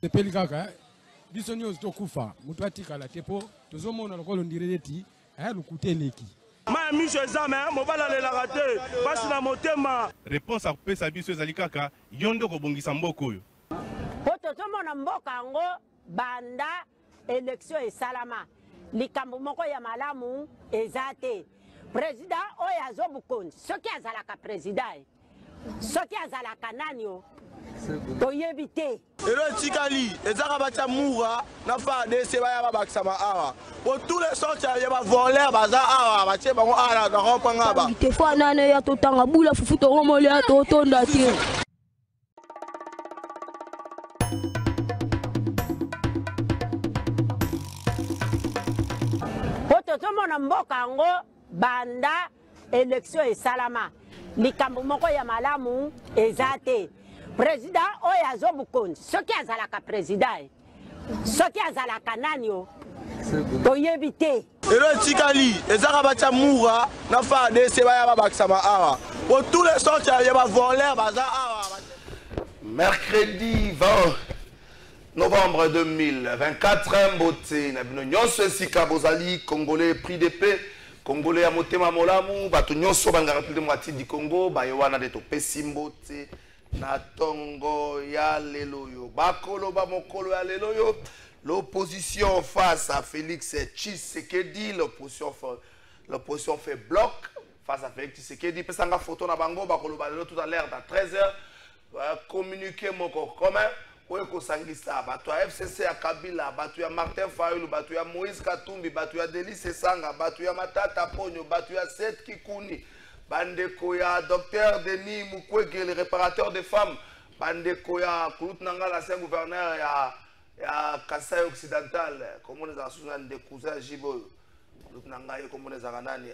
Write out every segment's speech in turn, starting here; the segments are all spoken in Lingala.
sepeli kaka biso nyonso tokufa mutu atikala tepo tozomona lokolo ndireti aya lukuteleki ma miso ezame mobala lelaka te pasi na motema réponse akopesa biso ezali kaka yo nde kobongisa mboka oyo po tozomona mboka yango banda élection esalama likambo moko ya malamu eza te président oyo azobukonzi soki azalaka président soki azalaka nani o toyebi te elo etikali ezaka batia mura na FARDC baya babakisama awa po tous les sortes ya bavoleur baza awa batie bango awa na rompanga ba te fanane ya totanga bula fufu tongomole ya totonda te po tozomona mboka yango banda élection esalama likambo moko ya malamu eza te président oyo azobukonzi soki azalaka président soki azalaka nani o toyebi te elo etikali ezaka batia mura na FARDC baya babakisama awa po tous les sortes ya bavoleur baza awa mercredi 20 novembre 2024 mbote na bino nyonso esika bozali congolais pris de paix congolais ya motema molamu bato nyonso bangaka plus de moitié du Congo bayewana de topesi mbote na tongo ya leloyo bakolo ba mokolo ya leloyo l'opposition face à Félix Tshisekedi l'opposition fait bloc face à Félix Tshisekedi pesanga photo na bango bakolo ba lelo tout à l'heure à 13h communiquer moko commun oyo kosangisa bato ya FCC ya Kabila bato ya Martin Fayulu bato ya Moïse Katumbi bato ya Delice Sanga bato ya Matata Ponyo bato ya Seth Kikuni bandeko ya Docteur Denis Mukwege le réparateur de femmes bandeko ya Kulut Nanga l'ancien gouverneur ya Kasai occidental comme on les a souvent des cousins Jibo Kulut Nanga comme on les a nani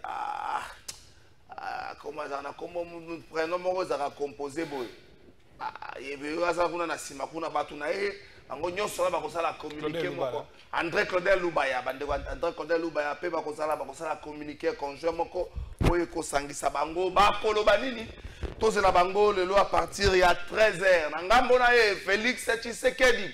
comment prénom moko za composé boy yebe asa kuna na sima kuna batu na ango nyonso ba kosala communiquer moko André Claudel Lubaya bandeko André Claudel Lubaya pe ba kosala communiquer conjoint moko oyo kosangisa bango bakoloba nini tozela bango lelo à partir ya 13h na ngambo na ye Félix Tshisekedi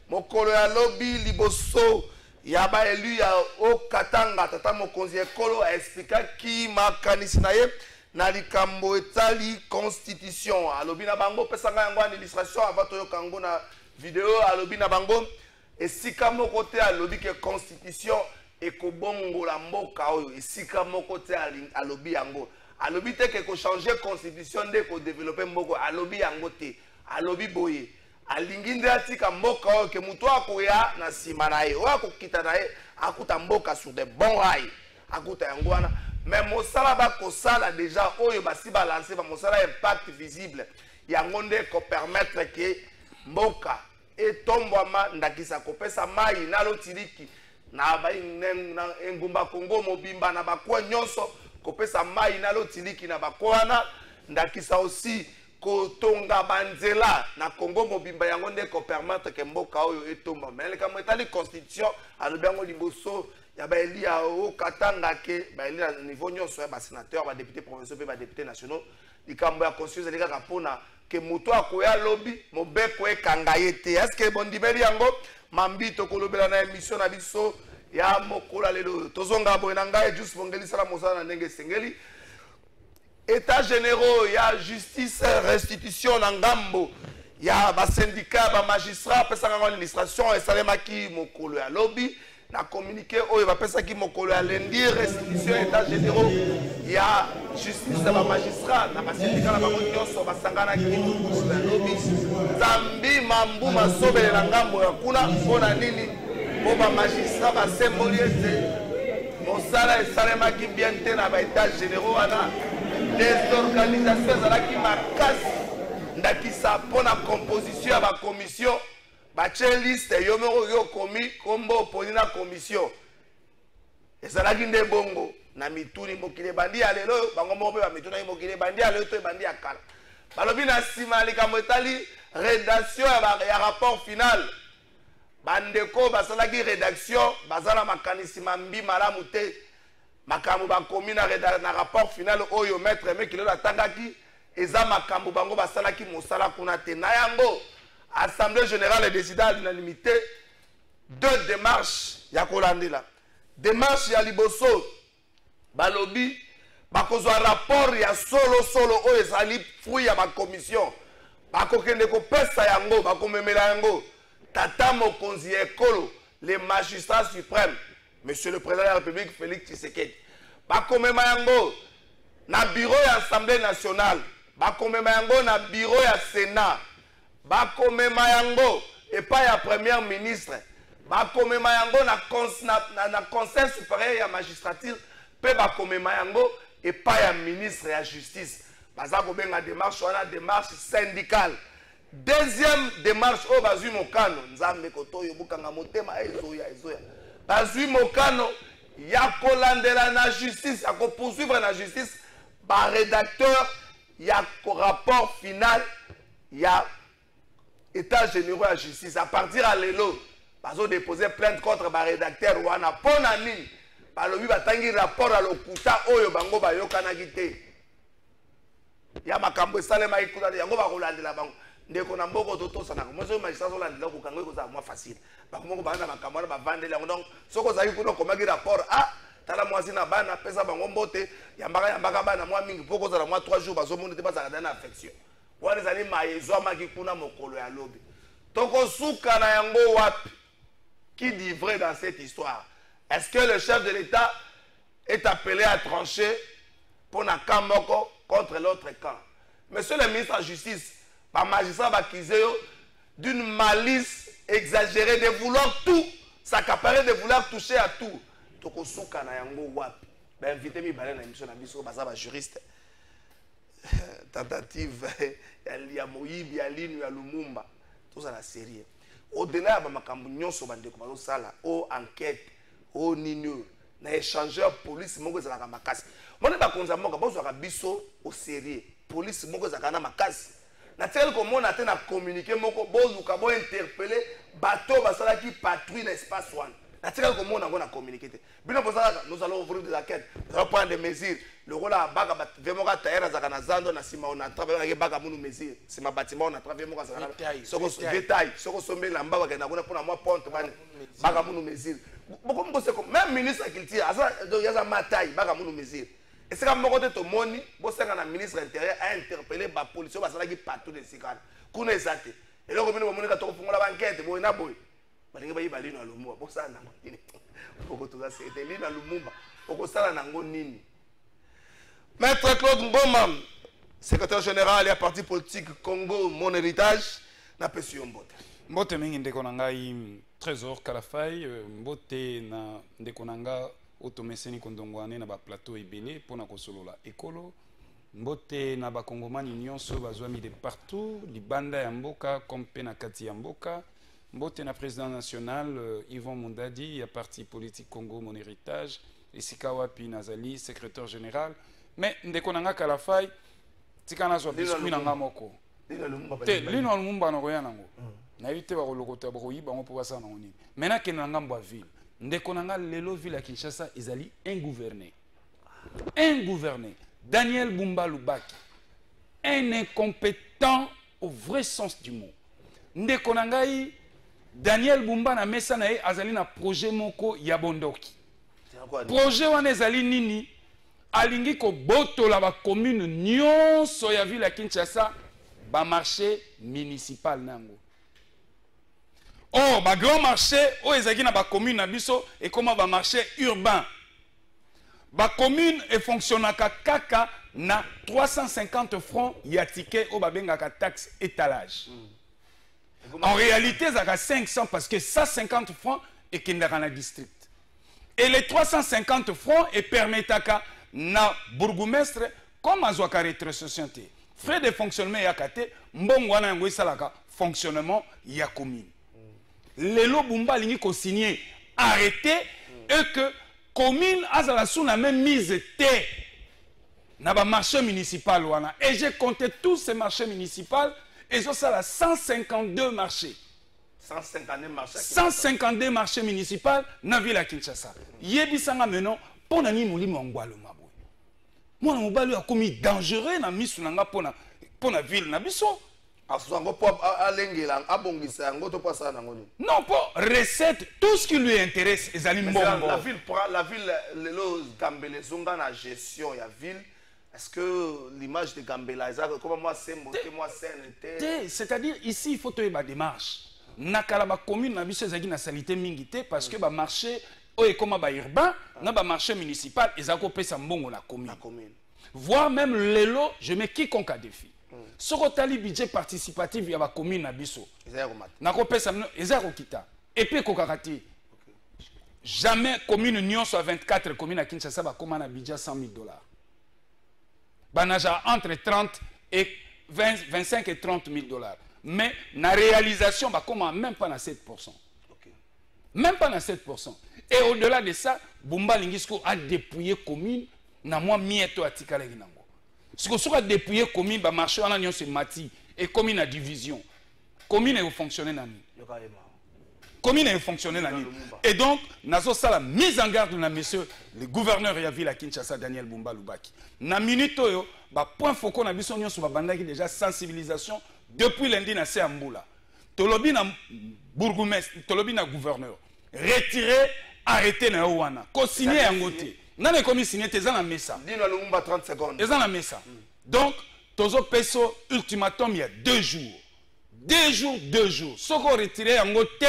mokolo ya lobi liboso ya ba élu ya Okatanga tata mokonzi ekolo a expliqué ki makanisi na ye na likambo etali constitution alobi na bango pesanga yango en illustration avant toyoka yango na vidéo alobi na bango esika moko te alobi ke constitution ekobongola mboka oyo esika moko te alobi yango alobi te ke ko changer constitution nde ko développer mboko alobi yango te alobi boye alingi nde atika mboka oyo ke mutu akoya na sima na ye oyo akokita na ye akuta mboka sur de bons rails akuta yango wana mais mosala bakosala déjà oyo basi balancer ba mosala impact visible yango nde ko permettre ke mboka etombwama ndakisa kopesa mai nalotiriki na ba engumba Kongo mobimba na bakwa nyonso kopesa mai nalotiliki na bakwana ndakisa aussi kotonga banzela na Kongo mobimba yango nde ko permettre ke mboka oyo etomba mais kama etali constitution alobango liboso ya ba elia o katanga ke ba elia niveau nyonso ya ba sénateur ba député provinciaux pe ba député nationaux likambo ya constitution elika kapona ke muto akoya lobi mobeko ekanga yete est-ce que bondibeli yango mambito kolobela na émission na biso ya mokola lelo tozonga boye na ngai juste bongeli sala mosala na ndenge sengeli état généraux ya justice restitution na ngambo ya ba syndicat ba magistrat pesanga ngoni administration esalemaki mokolo ya lobby na communiqué oyo ba pesaki mokolo ya lundi restitution état généraux ya justice ba magistrat na ba syndicat na bango nyonso basangana ki mokolo ya lobby zambi mambu masobele na ngambo ya kuna mpona nini po ba magistrat ba symbole ete mosala esalemaki bien te na ba état généraux wana des organisations ezalaki makasi ndakisa mpona composition ya bacommission batie liste yo moko yo komi kombo oponi na commission ezalaki nde bongo na mituni mokili ebandi ya lelo bango moko mpe bamituni mokili ebandi ya lelo to ebandi ya kala balobi na nsima ya likambo etali rédaction ya rapport final bandeko basalaki rédaction baza na makanisi mambi malamu te makambo bakomi na rapport final oyo maître Mekilelo atangaki eza makambo bango basalaki mosala kuna te na yango Assemblée générale décide à l'unanimité 2 démarches ya kolandela. Démarche ya liboso balobi bakozwa rapport ya solo oyo ezali fruit ya commission. Bakokende kopesa yango bakomemela yango tata mokonzi ekolo les magistrats suprêmes monsieur le président de la République Félix Tshisekedi bakomema yango na bureau ya Assemblée nationale bakomema yango na bureau ya Sénat bakomema yango epai ya premier ministre bakomema yango na conseil supérieur ya magistrature pe bakomema yango epai ya ministre ya justice baza kobenga démarche wana démarche syndicale. Deuxième démarche oyo bazwi mokano nzambe kotoyo bukanga motema ezoya bazwi mokano ya kolandela na justice ya kopoursuivre na justice ba rédacteur ya rapport final ya état généraux ya justice à partir à lelo bazo déposer plainte contre ba rédacteur wana pona nini balobi batangi rapport à lokuta oyo bango bayokanaki te ya makambo esalema ikuta yango bakolandela bango ndeko na mboko totosanaka mozo magistrat olandela kokango ekozala mwa facile bakomoko banda makambo wana bavandeli yango donc soko ozalaki kuna okomaki rapport tala mwasi na bana pesa bango mbote yambaka bana mwa mingi mpo kozala mwa 3 jours bazomona te bazalaka na affection wana ezali maezwamaki kuna mokolo ya lobi tokosuka na yango wapi. Qui dit vrai dans cette histoire? Est-ce que le chef de l'État est appelé à trancher pour un camp moko contre l'autre camp? Monsieur le ministre de la Justice, par magistrat Bakizeo, d'une malice exagérée de vouloir tout, s'accaparer, de vouloir toucher à tout. Tokosuka na yango wapi. Ben invité mi balé na émission na biso baza ba juriste. Tentative ya Moyibi ya Linu ya Lumumba. Tout ça la série. Au-delà de makambo nyonso bandeko bazosala o enquête o nino na échangeur police moko ezalaka makasi. Mona bakonza moko bozwaka biso au sérieux. Police moko ezalaka na makasi. Na tel komona te na communiquer moko bozuka bo interpeller bateau basalaki patrouille na espace one. Na tel komona ngo na communiquer te. Bino bozalaka nous allons ouvrir des enquêtes, nous allons prendre des mesures. Le rôle à baga vemoka taera zakana zando na sima on a travaillé avec baga munu mesures. C'est ma bâtiment on a travaillé moka zakana. Soko détail, soko sombe lamba ba kena kuna pona moi ponte bana baga munu mesures. Boko mbose ko même ministre culture asa do yaza matai baga munu mesures. Et c'est comme moko te to moni bo senga na ministre intérieur a interpellé ba police ba sala ki partout de sikana. Kuna ezate. Et là comme moni ka to fungola ba enquête bo na boy. Balinga ba yibali no Lumumba bo sana ngini. Boko to za c'est Lina Lumumba. Boko sala nango nini. Maître Claude Ngoma, secrétaire général et à parti politique Congo, mon héritage, n'a pas su mbote. Mbote mingi ndeko nangai Trésor Kalafai, mbote na ndeko nanga automeseni kondongwane na ba plateau ebele pona kosolola ekolo. Mbote na ba kongomani nyonso bazwami de partout, libanda ya mboka kompe na kati ya mboka. Mbote na président national Yvon Mundadi, à parti politique Congo, mon héritage, et Sikawapi Nazali, secrétaire général. Mais ndeko nanga Kalafai tikana zo biskuit nanga moko te lino Lumumba na koya nango na yite ba kolokota ba koyiba ngo po basa na ngoni mena ke nanga mbwa ville ndeko nanga lelo ville ya Kinshasa ezali ingouverné Daniel Bumba Lubaki, un incompétent au vrai sens du mot. Ndeko nangai Daniel Bumba na mesa na ye azali na projet moko ya bondoki projet wana ezali nini alingi ko botola ba commune nyonso ya ville ya Kinshasa ba marché municipal nango. Oh, ba grand marché o ezaki na ba commune na biso et comment ba marché urbain. Ba commune e fonctionnaka kaka na 350 francs ya ticket o ba bengaka taxe étalage. En réalité ça a 500 parce que 150 francs et kendaka na district. Et les 350 francs et permetaka na bourgmestre comme azwaka rétrocession te frais de fonctionnement ya kate mbongo wana yango esalaka fonctionnement ya commune. Lelo Bumba lingi ko signer arrêté et que commune azala sous la même mise te na ba marché municipal wana et j'ai compté tous ces marchés municipaux et ça la 152 marchés. 152 marchés municipaux na ville à Kinshasa. Yebisanga maintenant pour nani molimo ngwalo mabo. Moi mobali a commis dangereux na misu nanga pona ville na biso. Non, pas recette, tout ce qui lui intéresse, ils allaient la ville, le Gambela, la gestion de la ville. Est-ce que l'image de Gambela, comment moi c'est c'est-à-dire ici il faut trouver ma démarche. Nakala ba commune na biso ezaki na salité mingité parce que ba marché o et comme ba urbain na ba marché municipal ezako pesa mbongo na commune. Voire même lelo, je mets quiconque à défi. Soko tali budget participatif ya ba commune na biso. Na ko pesa ezako kita. Et puis kokakati. Jamais commune union soit 24 communes à Kinshasa ba koma na budget $100,000. Banaja entre 30 et 25 et 30 000 $. Mais la réalisation, bah, comment même pas à 7%. Okay. Même pas à 7%. Et au-delà de ça, Bumba Lingisco a dépouillé commune, na moi mieto à Tikale Ginango. Ce que soit dépouillé commune, bah marché en union c'est mati et commune à division. Commune est fonctionner dans commune est fonctionner dans et donc, nazo ça la mise en garde de monsieur le gouverneur ya ville à Kinshasa Daniel Bumba Lubaki. Na minute yo, bah point foko na biso nyon sur banda qui déjà sensibilisation depuis lundi na se Amboula. Tolobi na bourgmestre, tolobi na gouverneur. Retirer, arrêter na wana. Ko signer yangote. Nane komi signer te na mesa. Dino Lumumba 30 secondes. Eza na mesa. Donc, tozo peso ultimatum il y a 2 jours. 2 jours. Soko retirer yangote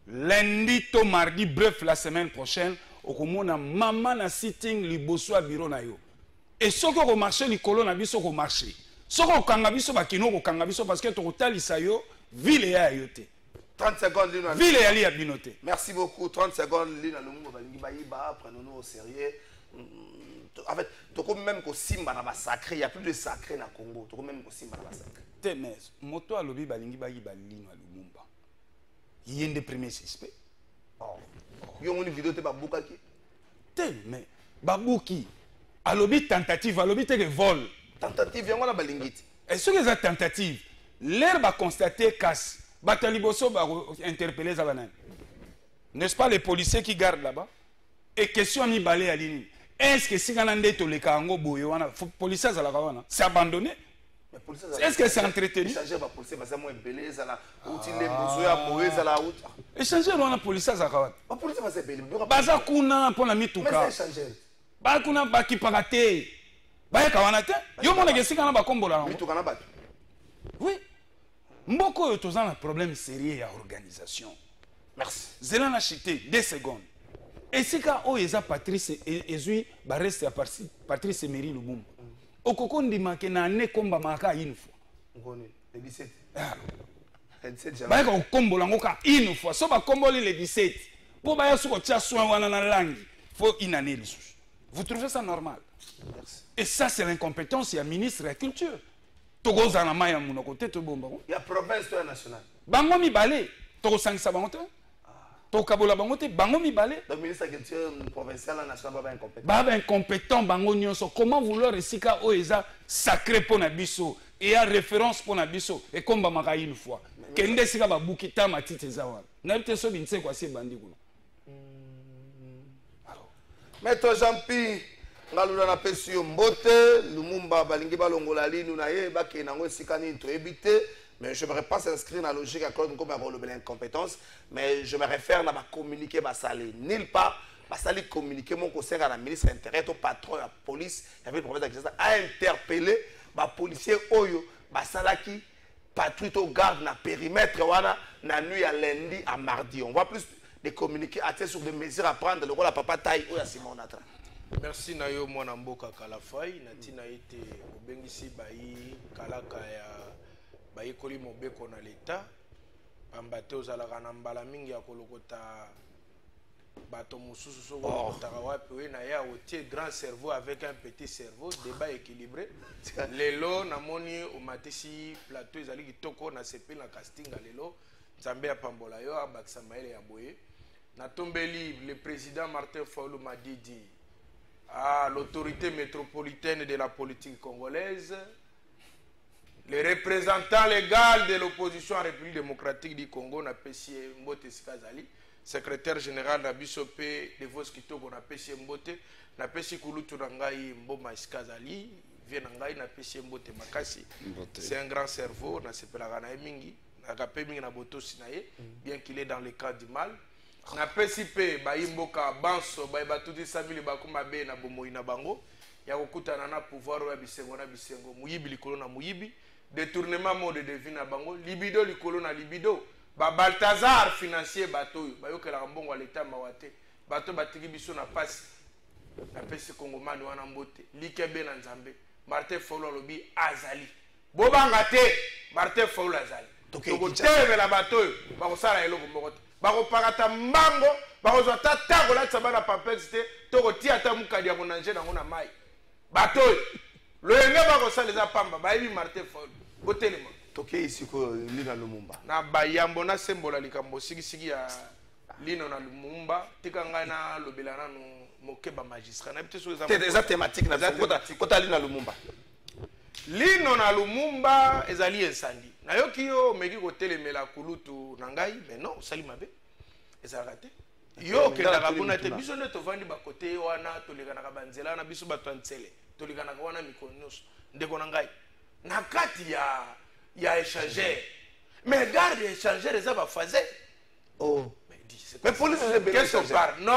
lundi to mardi, bref la semaine prochaine, au komona maman na sitting liboso a bureau na yo. Et soko ko marché likolo na biso ko marché. Soko kanga biso bakino ko kanga biso parce que to kotalisa yo ville ya yote. 30 secondes Lina. Ville ya li abinote. Merci beaucoup. 30 secondes Lina Lumumba balingi bayiba, prenons-nous au sérieux. En fait, toko même ko simba na ba sacré, il y a plus de sacré na Congo. Toko même ko simba na ba sacré. Temes, moto alobi balingi bayiba Lina Lumumba. Il y a un des premiers suspects. Il y a une vidéo de Babouki. Mais Babouki, alobi tentative, alobi te vol. Tentative, il y a une balingite. Est-ce que c'est tentative? L'air va constater casse. Bataliboso va interpeller Zabanan. N'est-ce pas les policiers qui gardent là-bas? Et question mi balé à l'île. Est-ce que si on a des toléka en go, les policiers à la Kawana, c'est abandonné? Est-ce que c'est entretenu? Échanger la police, c'est moins belé, ça la route, les besoins à Moïse à la route. Échanger la police à la Kawana. La police va se belé. Baza kuna pour la mituka. Mais c'est échanger. Ba kuna ba ki pagate. Ba Kawana te. Yo mona ke sika na ba kombola. Mituka na batu. Oui. Mboko yo tozana un problème sérieux à organisation. Merci. Zela na chité 2 secondes. Et si ka o eza Patrice ezui ba reste à Patrice Emery Lumumba. Okokondi make na ne komba maka une fois. Ngoni le 17. Le 17 janvier. Ba ko kombola ngoka une fois. So ba komboli le 17. Po ba yasu ko tia soin wana na langi. Faut une année le sous. Vous trouvez ça normal? Merci. Et ça c'est l'incompétence du ministre de la culture. Togo za maya munoko te to bomba. Il y a province et national. Bango mi balé. Togo sangisa bango te. To kabola bango te, bango mi balé. Le ministre de la culture provincial et national ba incompétent. Ba incompétent bango nyonso. Comment vouloir esika o eza sacré pour na biso et à référence pour na biso et comme ba maka une fois. Kende sika ba bukita matite zawa. Na bite so binse kwa se bandi kuno. Maître Jean-Pi ngalula na pesi yo mbote Lumumba balingi balongola linu na ye ba ke nango esika ni to ebité. Mais je ne vais pas s'inscrire dans la logique à Claude Nkombe avoir l'incompétence, mais je me réfère à ma communiquer Basali. Nulle part, Basali communiquer mon conseil à la ministre de l'Intérieur, au patron de la police, il y avait le prophète a interpellé les policiers Oyo, Basalaki, patrouille au garde na périmètre, na nuit à lundi à mardi. On voit plus de communiquer sur des mesures à prendre, le rôle à papa taille ou à Simon Natra. Merci Nayo Mwanamboka Kalafai, Natina ite Obengisi Bayi, Kalaka ya. Bayekoli mobeko na leta pambate ozalaka na mbala mingi ya kolokota bato mosusu soko kolokotaka wapi we na ya otie grand cerveau avec un petit cerveau, débat équilibré. Lelo namoni omatisi plateau ezali kitoko na sepeli na casting lelo nzambe ya pambola yo abakisa maele ya boye natombeli le président Martin Fayulu Madidi à l'autorité métropolitaine de la politique congolaise, le représentant légal de l'opposition en République démocratique du Congo, Napesi Mbote Sikazali, secrétaire général de Bisopé de Voskito, Napesi Mbote, Napesi Kulutu Rangai Mboma Sikazali, viens ngai na pesi mbote makasi. C'est un grand cerveau, na sepelaka na mingi, na kapé mingi na botosi na ye, bien qu'il est dans le cas du mal. Na pesi pe ba imboka banso ba batuti sabili ba kuma be na bomoi na bango. Ya kokutana na pouvoir ya bisengo na bisengo, muyibi likolo na muyibi, détournement mode de vie na bango, libido likolo na libido. Ba Balthazar financier bato ba yokela mbongo l'état mawate. Bato batiki biso na pasi. Na pesi kongomani wana mbote likebe na nzambe Martin Fayulu lobi azali bobanga te Martin Fayulu azali tokotevela bato oyo bakosala eloko moko te bakopakata mbango bakozwa ta tango latisa bana pampers te tokotia ata mukadi ya konanje nango na mai bato oyo loyenge bakosala eza pamba bayebi Martin Fayulu botelema tokei siko Lino Lumumba na bayambo na sembola likambo sikisiki ya Lino na Lumumba tika ngai na lobela nanu mokeba magistrat na bité sur les thématiques na kota Lino na Lumumba Lino na Lumumba ezali incendie na yoki yo meki kotelemela kulutu na ngai mais non sali mabe ezalaka te yo kendaka kuna te biso nde tovandi bakote wana tolekanaka banzela na biso bato ya ntsele tolekanaka wana mikolo nyonso ndeko na ngai na kati ya échangeur mais garde échangeur eza bafaze oh mais police qu'est-ce qu'on parle non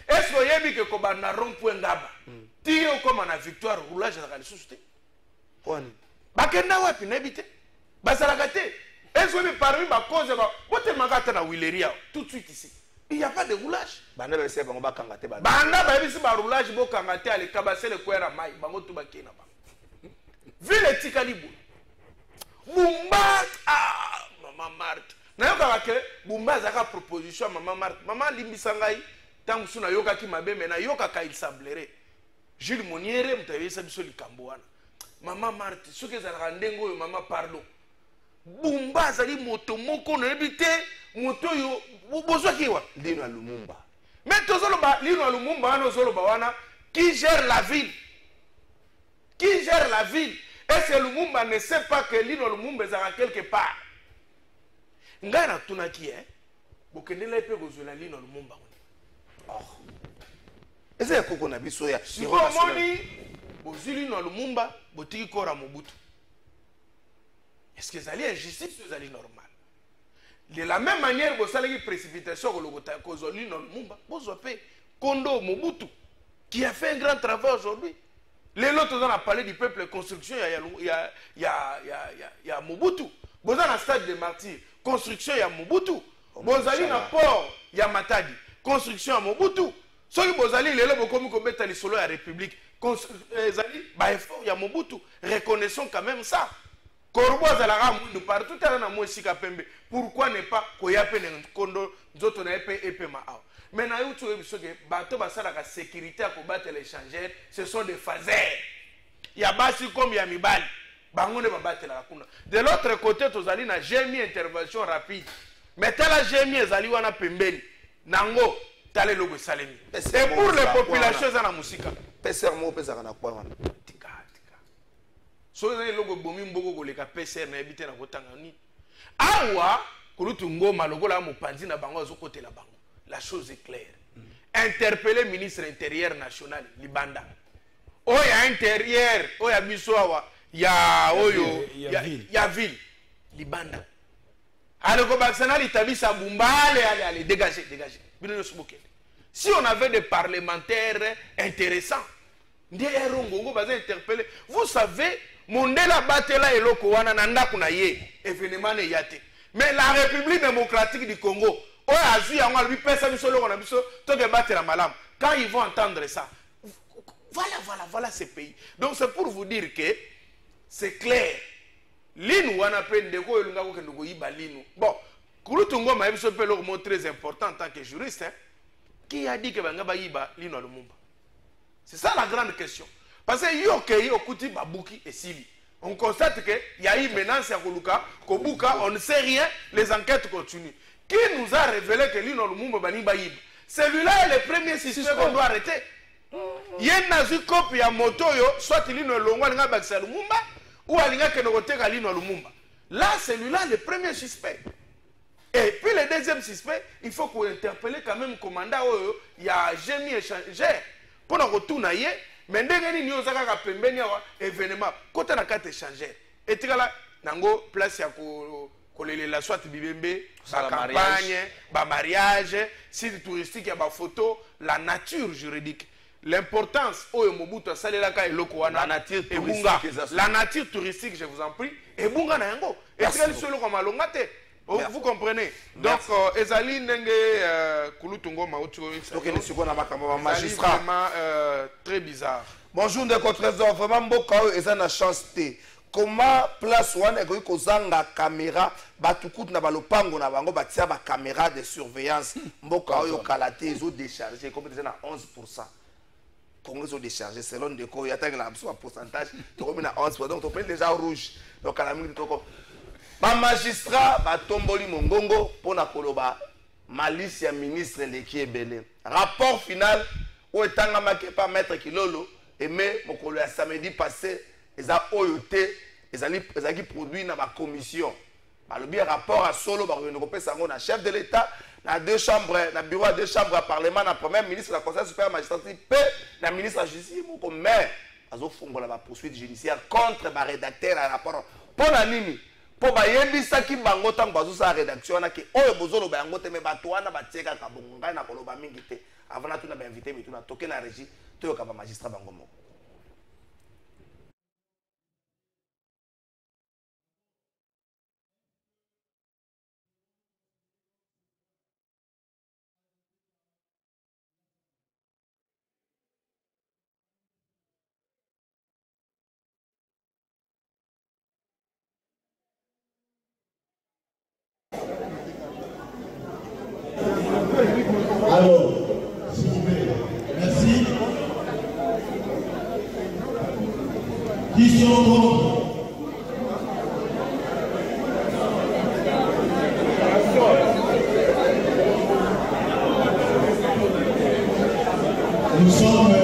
est-ce que yebi que koba na rond-point ngaba tio comme na victoire roulage na kali susute kwani bakenda wapi na bité basalaka te est-ce que parmi ba cause ba bote makata na Willeria tout de suite ici il y a pas de roulage banda ba seba ngba kanga te banda ba bisi ba roulage bo kanga te ale kabasele kwera mai bango tu bakena ba ville tikalibu Bumba maman Marthe na yoka ke Bumba zaka proposition maman Marthe maman limbisa ngai tangu suna yoka ki mabe mena yoka ka il semblerait Jules Moniere mtawesa biso likambo wana maman Marthe soki ezalaka ndengo yo maman pardon Bumba azali moto moko na ebite moto yo bozwaki wa Lino na Lumumba mais tozoloba Lino na Lumumba wana ozoloba wana qui gère la ville est-ce que Lumumba ne sait pas que Lino Lumumba ezalaka quelque part ngai na tunaki bokendela epe kozwela Lino Lumumba eza ekoko na biso ya sikomoni bozwi Lino Lumumba botiki kora Mobutu est-ce que ezali injustice ou ezali normal de la même manière bosalaki précipitation kolokota kozwa Lino Lumumba bozwa pe Kondo Mobutu qui a fait un grand travail aujourd'hui les autres on a parlé du peuple construction ya Mobutu boza na stade de martyrs construction ya Mobutu bozali na port ya Matadi construction ya Mobutu soki bozali lelo bokomi kobeta lisolo ya république ezali ba effort ya Mobutu reconnaissons quand même ça Korbo azalaka mundu partout na mwesika pembe pourquoi ne pas koyape ne kondo nzoto na epe ma awa mais na yutu ebiso ke bato basalaka sécurité ko battre l'échangeur ce sont des phasers ya basi comme ya mibali bango ne babatela kuna de l'autre côté tozali na GMI intervention rapide mais tala GMI ezali wana pembeni nango tale logo salemi et pour les populations za na musika PCR mo pesa kana kwa wana tika so ezali logo bomi mboko koleka PCR na ebite na kotanga ni awa kulutu ngoma lokola mopanzi na bango azokotela bango la chose est claire interpeller ministre intérieur national libanda oya intérieur oya biso awa ya oyo ya ville libanda alors bakana litabisa bumbale allez dégager bino soboke si on avait des parlementaires intéressants ndierongo ngo baza interpeller vous savez mondela batela eloko wana na ndaku na ye événement ne yate mais la République démocratique du Congo oya azu yango albi pesa biso loko na biso toke batela malamu quand ils vont entendre ça voilà ce pays donc c'est pour vous dire que c'est clair Lino wana pe ndeko elunga ko kendo ko yiba Lino bon kulutu ngoma biso pe loko mo très important en tant que juriste qui a dit que banga ba yiba Lino Lumumba c'est ça la grande question parce que yoke okuti babuki esili on constate que il y a eu menace à Koluka Kobuka on ne sait rien les enquêtes continuent qui nous a révélé que Lino Lumumba bani ba yiba celui-là est le premier suspect qu'on doit arrêter yen nazu copie ya moto yo soit Lino Longwa nga bakisa Lumumba ou alinga ke nokoteka Lino Lumumba là celui-là le premier suspect et puis le deuxième suspect il faut qu'on interpelle quand même commandant oyo ya Gémi échangeur pour na retourner mais ndenge nini yo oza kaka pembeni awa événement kota na kati échangeur etikala nango place ya kolelela soit bibembe bacampagne bamariage site touristique ya bafoto la nature juridique l'importance oyo Mobutu asalelaka eloko wana ebunga la nature touristique je vous en prie ebunga na yango etikali so eloko malonga te. Vous comprenez? Donc, ezali ndenge kulutungo mauti magistrat vraiment très bizarre. Bonjour de trésor vraiment mboka oyo eza na chance te. Comment place wana ekoki kozanga caméra batukutu na balopango na bango batia ba caméra de surveillance mboka oyo kalate ezo décharger comme déjà na 11%. Congo ezo décharger selon ndeko yatanga la pourcentage to na 11%, donc on prend déjà rouge. Donc à la minute toko ba magistrat ba tomboli mongongo pona koloba malice ya ministre leki ebele. Rapport final ou etanga makepa maître Kilolo aimé mokolo ya samedi passé eza oyote ezali produit na ba commission. Ba le bien rapport à solo ba ko pesa ngo na chef de l'état na deux chambres na bureau à deux chambres à parlement na premier ministre la conseil supérieur magistrature pe na ministre de la justice moko mais azo fongola ba poursuite judiciaire contre ba rédacteur à rapport pona nini po ba yebisaki bango tango bazusa rédaction na ke oyo bozolo ba yango te me bato wana batieka ka bongo ngai na koloba mingi te avant na tuna ba invité mitu na toke na régie to ka ba magistrat bango moko. Alors, s'il vous plaît, merci. Qui sont contre? Nous sommes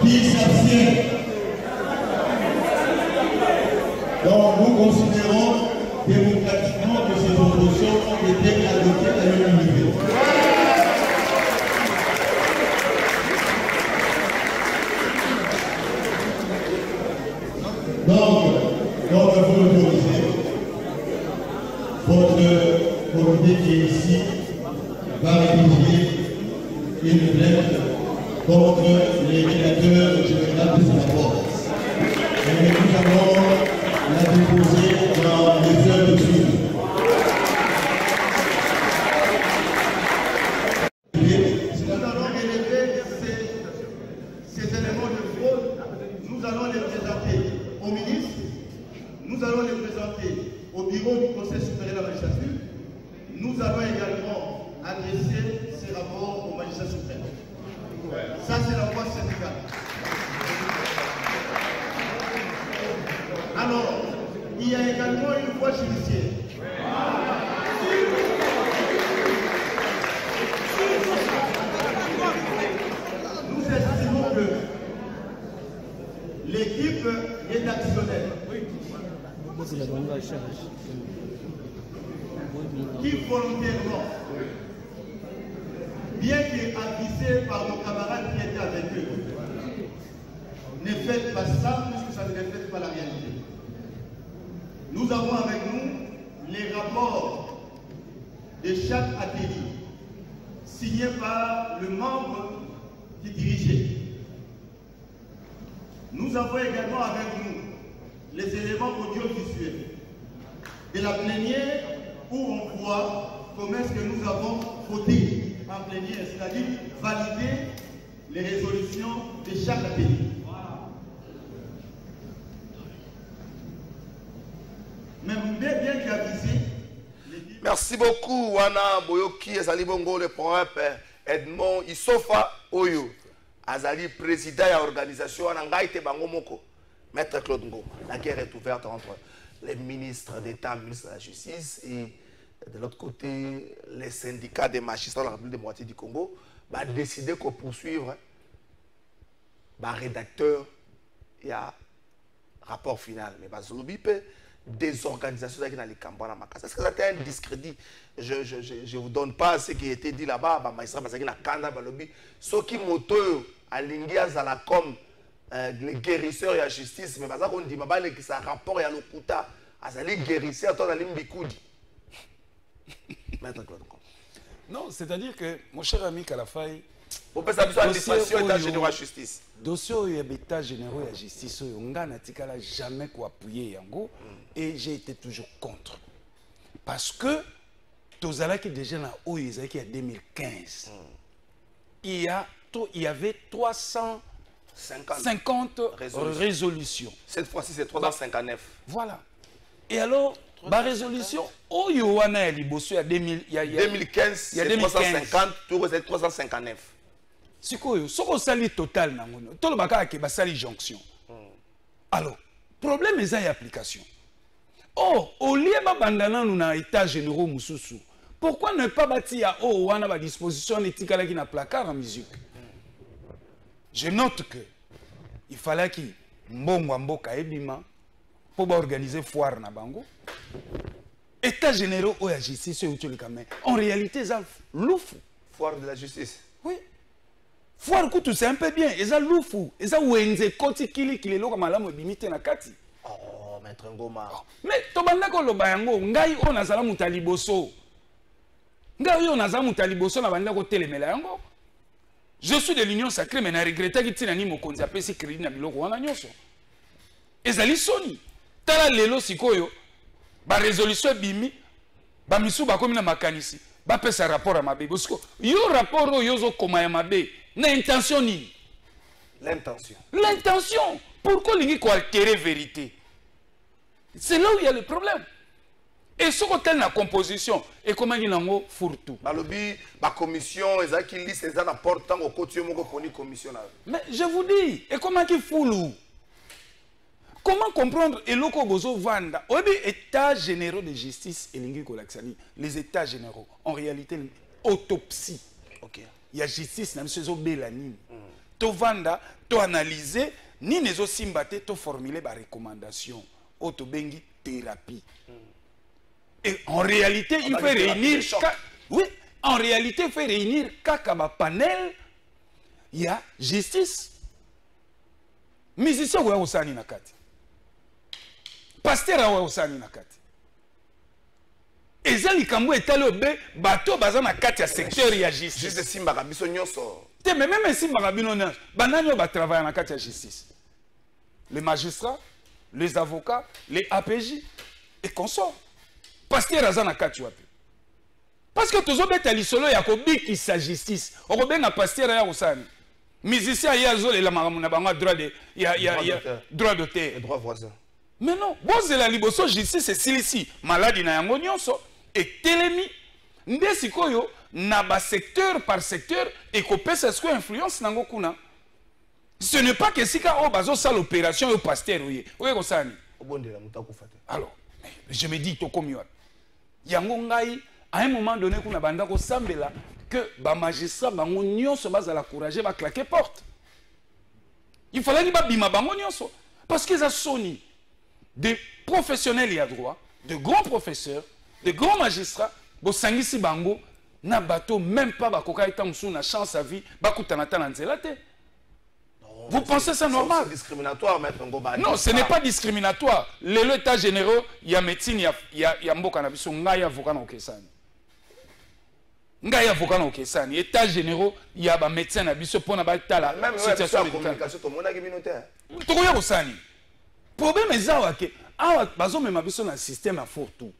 qui s'abstient. Donc nous considérons démocratiquement que ces propositions ont été adoptées à l'unanimité. Donc, vous l'autorisez, votre comité qui est ici va rédiger une lettre contre les rédacteurs généraux de ce rapport. Et nous allons la déposer dans les heures de suite. Nous allons élever ces éléments de fraude, nous allons les présenter au ministre, nous allons les présenter au bureau du Conseil supérieur de la magistrature, nous allons également adresser ces rapports au magistrat suprême. Ça, c'est la voie syndicale. Alors, il y a également une voie judiciaire. Nous estimons que l'équipe rédactionnelle qui volontairement, bien qu'avisée par nos camarades qui étaient avec eux, ne faites pas ça puisque ça ne reflète pas la réalité. Nous avons avec nous les rapports de chaque atelier signés par le membre qui dirigeait. Nous avons également avec nous les éléments audiovisuels de la plénière où on voit comment est-ce que nous avons voté en plénière, c'est-à-dire valider les résolutions de chaque atelier. Merci beaucoup, Wana Boyoki, Azali Bongo, le prophète Edmond Isofa Oyo, Azali président de l'organisation Anangaïte Bangomoko, Maître Claude Ngo. La guerre est ouverte entre les ministres d'État, ministres de la Justice et de l'autre côté, les syndicats des magistrats de la République démocratique du Congo ont décidé de poursuivre le rédacteur et un rapport final. Mais Bazoubipe, désorganisation qui dans les campagnes. Est-ce que ça a un discrédit? Je ne vous donne pas ce qui a été dit là-bas, parce que la Kanda, ce qui moto à l'India, comme les guérisseurs et la justice, mais parce qu'on dit que ça rapport à l'Okuta, à les guérisseurs, à l'Imbikoudi. Maître Claude. Non, c'est-à-dire que, mon cher ami Kalafay, pour faire ça, l'administration état général de justice. Dossier où il y a l'état général de justice, on n'a jamais appuyer Yango et j'ai été toujours contre. Parce que, Tozala qui déjà là où il y a 2015, il y avait 350 résolutions. Cette fois-ci, c'est 359. Voilà. Et alors, la résolution, oh, il y a 2015, c'est 350, tout c'est 359. C'est quoi? Ce qu'on sali total, tout le bagage qui est sali jonction. Alors, problème est en application. Oh, au lieu de bandana nous na état généraux mususu. Pourquoi ne pas bâtir oh on a la disposition éthique là qui na placard en musique? Je note que il fallait qu'il mbongo mboka ebima pour organiser foire na bango. État généraux ou la justice en réalité c'est loufou. Foire de la justice. Oui. Foire kutu c'est un peu bien, et ça loufou, et ça wenze koti kili kili lo kama lamu bimite na kati. Oh, maître Ngoma. Mais tobanda ko loba yango ngai o nazala mutaliboso. Ngai o nazala mutaliboso na banda ko telemela yango. Je suis de l'union sacrée mais na regretta ki tina ni mokonzi apesi crédit na biloko wana nyonso. Ezali soni. Tala lelo sikoyo ba résolution bimi ba misu ba komi na makanisi ba pesa rapport à mabe bosiko yo rapport yo zo koma ya mabe na intention ni l'intention pourquoi lingi ko altérer vérité c'est là où il y a le problème et ce qu'on telle la composition et comment il en a fourre-tout balobi ba commission ezaki qui liste ezana important au côté moko poni commission mais je vous dis et comment qui foulou. Comment comprendre Eloko Bozo Vanda? Obi état généraux de justice et les états généraux. En réalité, autopsie. Ok. Il y a justice, même si vous Bélani. To Vanda, to analyser, ni les aussi mbaté, to formuler des recommandations. Auto bengi thérapie. Et en réalité, il fait réunir. Oui, en réalité, il fait réunir Kakaba panel. Il y a justice. Musicien ou Osani Nakati. Pasteur awa osani na kati. Ezali kambo etalo be bato baza na kati ya secteur ya justice. Juste simba kabiso nyonso. Te mais même simba kabino nyonso, banani ba travailler na kati ya justice. Les magistrats, les avocats, les APJ et consorts. Pasteur aza na kati wapi. Parce que tozo beta lisolo ya ko bikisa justice. Okobenga pasteur ya osani. Musicien ya zo la makamuna bango droit de droit d'auteur et droit voisin. Mais non, bon la liboso justice c'est ici maladie na yango nyonso et telemi ndesi koyo na ba secteur par secteur et ko pesa ce influence nango kuna. Ce n'est pas que sika o bazo sala opération au pasteur oye. Oye ko sani. Obondela mutakufata. Alors, je me dis to komi wa. Yango ngai à un moment donné kuna banda ko sambela que ba magistrat bango nyonso bazala courage ba claquer porte. Il fallait ba bima bango nyonso parce que ça soni des professionnels y a droit, de grands professeurs, de grands magistrats, bosangisi bango na bateau même pas bakoka etamsu na chance à vie bakutana na nzelate. Vous pensez ça normal? C'est discriminatoire, maître Ngoma. Non, ce n'est pas discriminatoire. L'état généraux, il y a médecine, il y a mboka na biso ngai avocat na okesani. Ngai avocat na okesani. État généraux, il y a ba médecin na biso pona ba tala situation de communication to mona communautaire. To koya osani. Problème est ça que awa bazo mema biso na système à fort tout.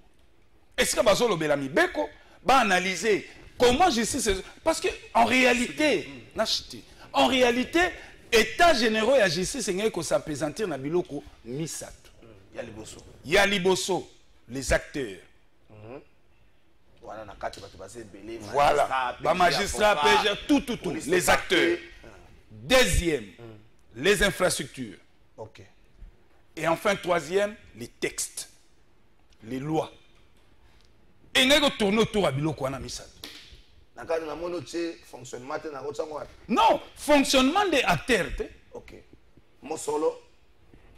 Est-ce que bazo lobela mi beko ba analyser comment justice parce que en réalité état généraux et justice ngé ko s'appesantir na biloko misato. Ya liboso les acteurs. Voilà na kati bato basé belé. Voilà, ba magistrat PG tout les acteurs. Deuxième, les infrastructures. OK. Et enfin, troisième, les textes, les lois. Et nous tourner autour à Biloko na misato. Non, fonctionnement des acteurs. Ok. Mosolo.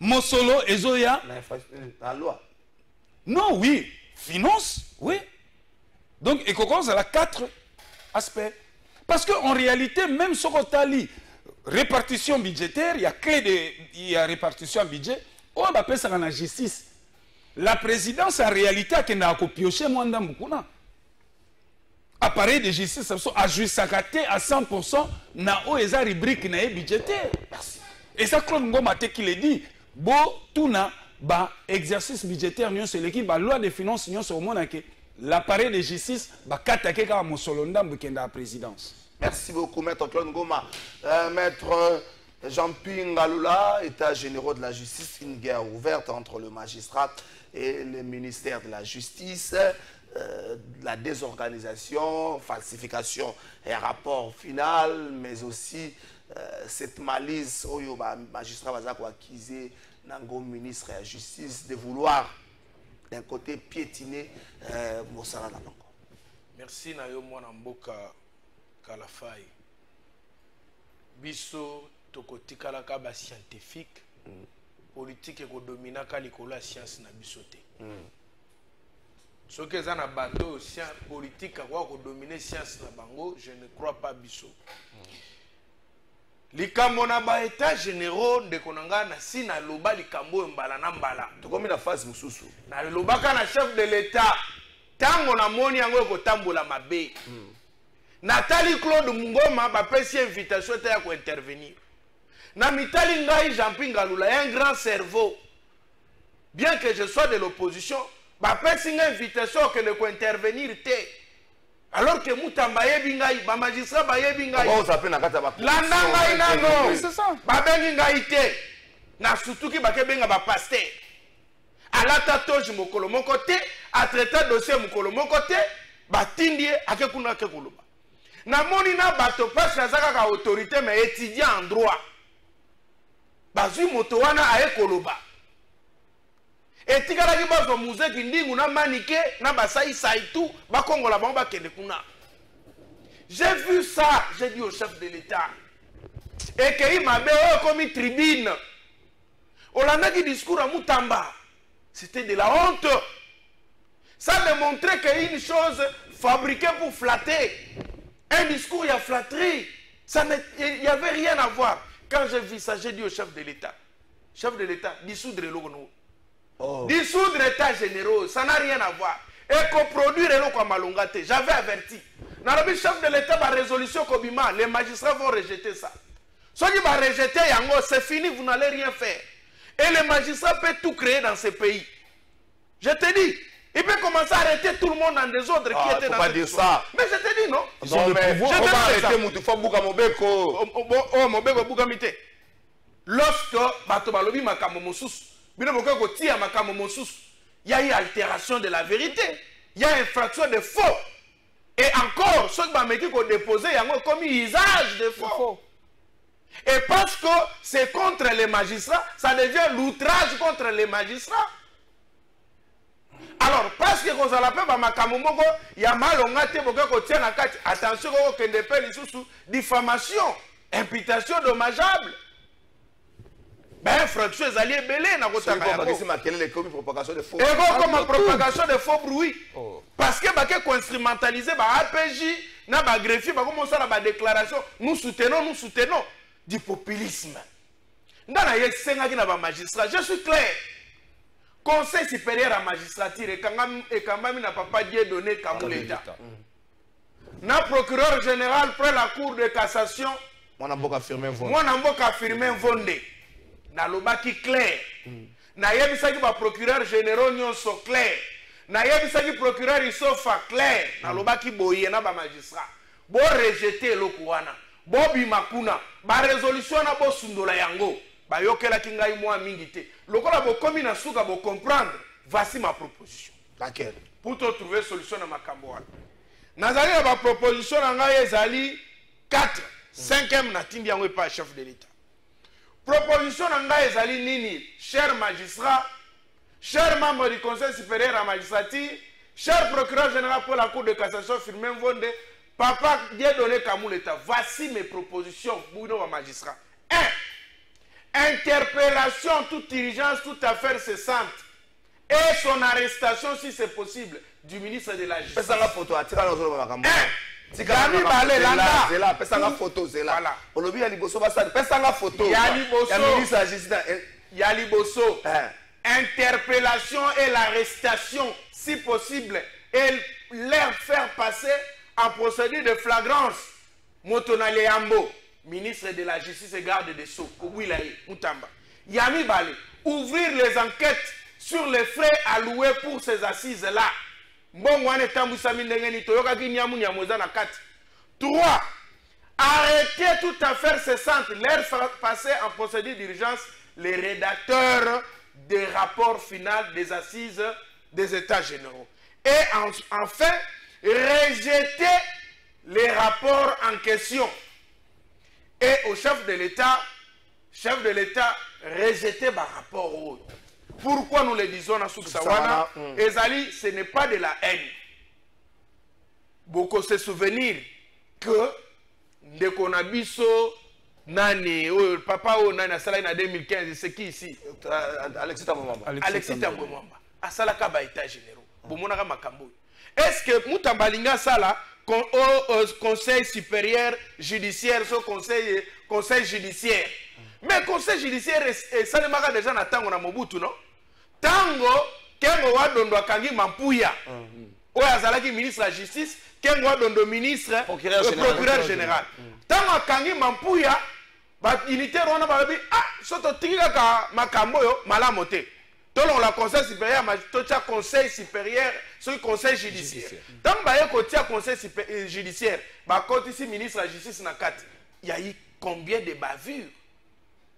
Mosolo, ezoya. La loi. Non, oui. Finance, oui. Donc, il y a 4 aspects. Parce qu'en réalité, même sur le répartition budgétaire, il y a répartition budget. On va appeler ça la justice. La présidence, en réalité, qui n'a pas pioché moins d'un beaucoup. Appareil de justice, ça a juste à 100% na oeza rubrique na budgétaire. Merci. Et ça, Claude Ngoma qui le dit, bon, tout na ba exercice budgétaire, c'est l'équipe, ba loi de finances, c'est au monde que l'appareil de justice, ba katake ka mosolonda mbukenda la présidence. Merci beaucoup, Maître Claude Ngoma. Maître Jean-Pierre Ngaloula, État généraux de la justice, une guerre ouverte entre le magistrat et le ministère de la Justice. La désorganisation, falsification et rapport final, mais aussi cette malice où le magistrat va accuser le ministre de la Justice de vouloir d'un côté piétiner Mossala Nabango. Merci Nayo Mwana Mboka Kalafai. Biso tokotikalaka ba scientifique politique et dominaka likola science na bisote. Ce que ça na bateau science politique a dominer science na bango, je ne crois pas biso. Likambo na ba état généraux de konanga na sina loba likambo mbala na mbala. To komi na phase mususu. Na lobaka na chef de l'état tango na moni yango ko tambola mabe. Nathalie Claude Ngoma ba pesi invitation ta ko intervenir. Na mitali ngai Jean-Pierre Ngaloula un grand cerveau. Bien que je sois de l'opposition, ba pesi une invitation que ne ko intervenir te. Alors que Moutamba yebi ngai ba magistrat ba yebi ngai. On s'appelle na kata ba. Landa ngai na non. C'est ça. Ba bengi ngai te. Na sutuki ba ke benga ba pasteur. Alata toji mokolo moko te, a traiter dossier mokolo moko te, ba tindie ake kuna ke kuluba. Na moni na bato pas na zaka ka autorité mais étudiant en droit. Bazui moto wana aye koloba. Etikala ki bazo muzeki ndingu na manike na basai saitu ba kongola bango ba kende kuna. J'ai vu ça, j'ai dit au chef de l'État. Et que il m'a comme tribune. Olanda qui discours à Moutamba. C'était de la honte. Ça démontrait qu'une chose fabriquée pour flatter. Un discours, il y a flatterie. Il n'y avait rien à voir. Quand j'ai vu ça, j'ai dit au chef de l'État, dissoudre l'ONU. Dissoudre l'État généraux, ça n'a rien à voir. Et coproduire l'eau comme Malongate. J'avais averti. Dans le chef de l'État, la résolution Kobima, les magistrats vont rejeter ça. Ceux qui vont rejeter Yango, c'est fini, vous n'allez rien faire. Et les magistrats peuvent tout créer dans ce pays. Je te dis, il peut commencer à arrêter tout le monde en désordre qui était dans ce ça. Mais je te dis non. Ils ont le pouvoir. On va arrêter Moutoufa Bouga Mobeko. Oh, Mobeko Bouga Mite. Lorsque Bato Balobi Makamo Mosus, Bino Mokoko Tia Makamo Mosus, il y a eu altération de la vérité. Il y a infraction de faux. Et encore, ceux qui ont déposé, ils ont commis usage de faux. Et parce que c'est contre les magistrats, ça devient l'outrage contre les magistrats. Alors, parce que vous avez il y a mal on a attention, diffamation, imputation dommageable. Ben, infraction, ils allaient belé. Propagation de faux. Et comme propagation de faux bruits. Parce que vous instrumentalisé APJ, na ba greffier, vous commencez à la déclaration, nous soutenons du populisme. Dans la magistrat, je suis clair. Conseil supérieur à magistrature et quand même n'a pas donné comme l'État. Na procureur général près la cour de cassation. Moi n'a pas affirmé Vonde. Na lobaki clair. Na yebisaki ba procureur général nyonso clair. Na yebisaki procureur isofa clair. Na lobaki boye na ba magistrat. Bo rejeter lokuana. Bobi makuna. Ba résolution na bo sundola yango. Ba yokela kingai moi mingi te. Lokola bo komi na suka bo comprendre. Voici ma proposition. Laquelle? Pour te trouver solution na makambo wana. Nazali na ba proposition na ngai ezali 4, 5e na tindi yango pa chef de l'État. Proposition na ngai ezali nini? Cher magistrat, cher membre du Conseil supérieur à la magistrature, cher procureur général pour la Cour de cassation Firmin Vonde, Papa Dieudonné Kamuleta, voici mes propositions pour nos magistrats. 1. Interpellation, toute diligence, toute affaire cessante et son arrestation, si c'est possible, du ministre de la Justice. Pesanga photo, atira nos autres bakamu. Yami Balé Landa. Zela, pesanga photo, Zela. Voilà. Olobi ya liboso basa, pesanga photo. Yali Bosso. Ya ministre de la Justice. Yali Bosso. Interpellation et l'arrestation, si possible, et leur faire passer en procédure de flagrance. Motonale Yambo, ministre de la Justice et garde des Sceaux, Koubilaye, Moutamba. Yami Balé, ouvrir les enquêtes sur les frais alloués pour ces assises-là. Bon, on est tamboussami n'engeni toyoka ki nyamu nyamoza na kati. 3. Arrêter toute affaire cessante, leur faire passer en procédure d'urgence les rédacteurs des rapports finaux des assises des États généraux. Et enfin, rejeter les rapports en question. Et au chef de l'État, rejeter les rapports. Pourquoi nous le disons dans Souksawana? Ezali, ce n'est pas de la haine. Beaucoup se souvenir que de Konabiso, Nani, papa ou Nani, Asala en 2015, c'est qui ici? Alexis Tambouamba. Alexis Tambouamba. Asala Kaba État généraux. Bomonaka Makambo. Est-ce que Moutambalinga Sala, au conseil supérieur judiciaire, au conseil judiciaire? Mais le conseil judiciaire, ça ne m'a déjà n'attendre na Mobutu, non? Tango, Kengo Wadondo Kangi Mampuya, Oyazalaki ministre de la Justice, Kengo Wadondo ministre, procureur général. Tango Kangi Mampuya, unité Rwanda Babi, ah, soto Tigaka Makamboyo, Malamote. Tolong la conseil supérieur, Tocha conseil supérieur, sur le conseil judiciaire. Tango Baye Kotia conseil judiciaire, Bakoti ici ministre de la Justice Nakat, il y a eu combien de bavures?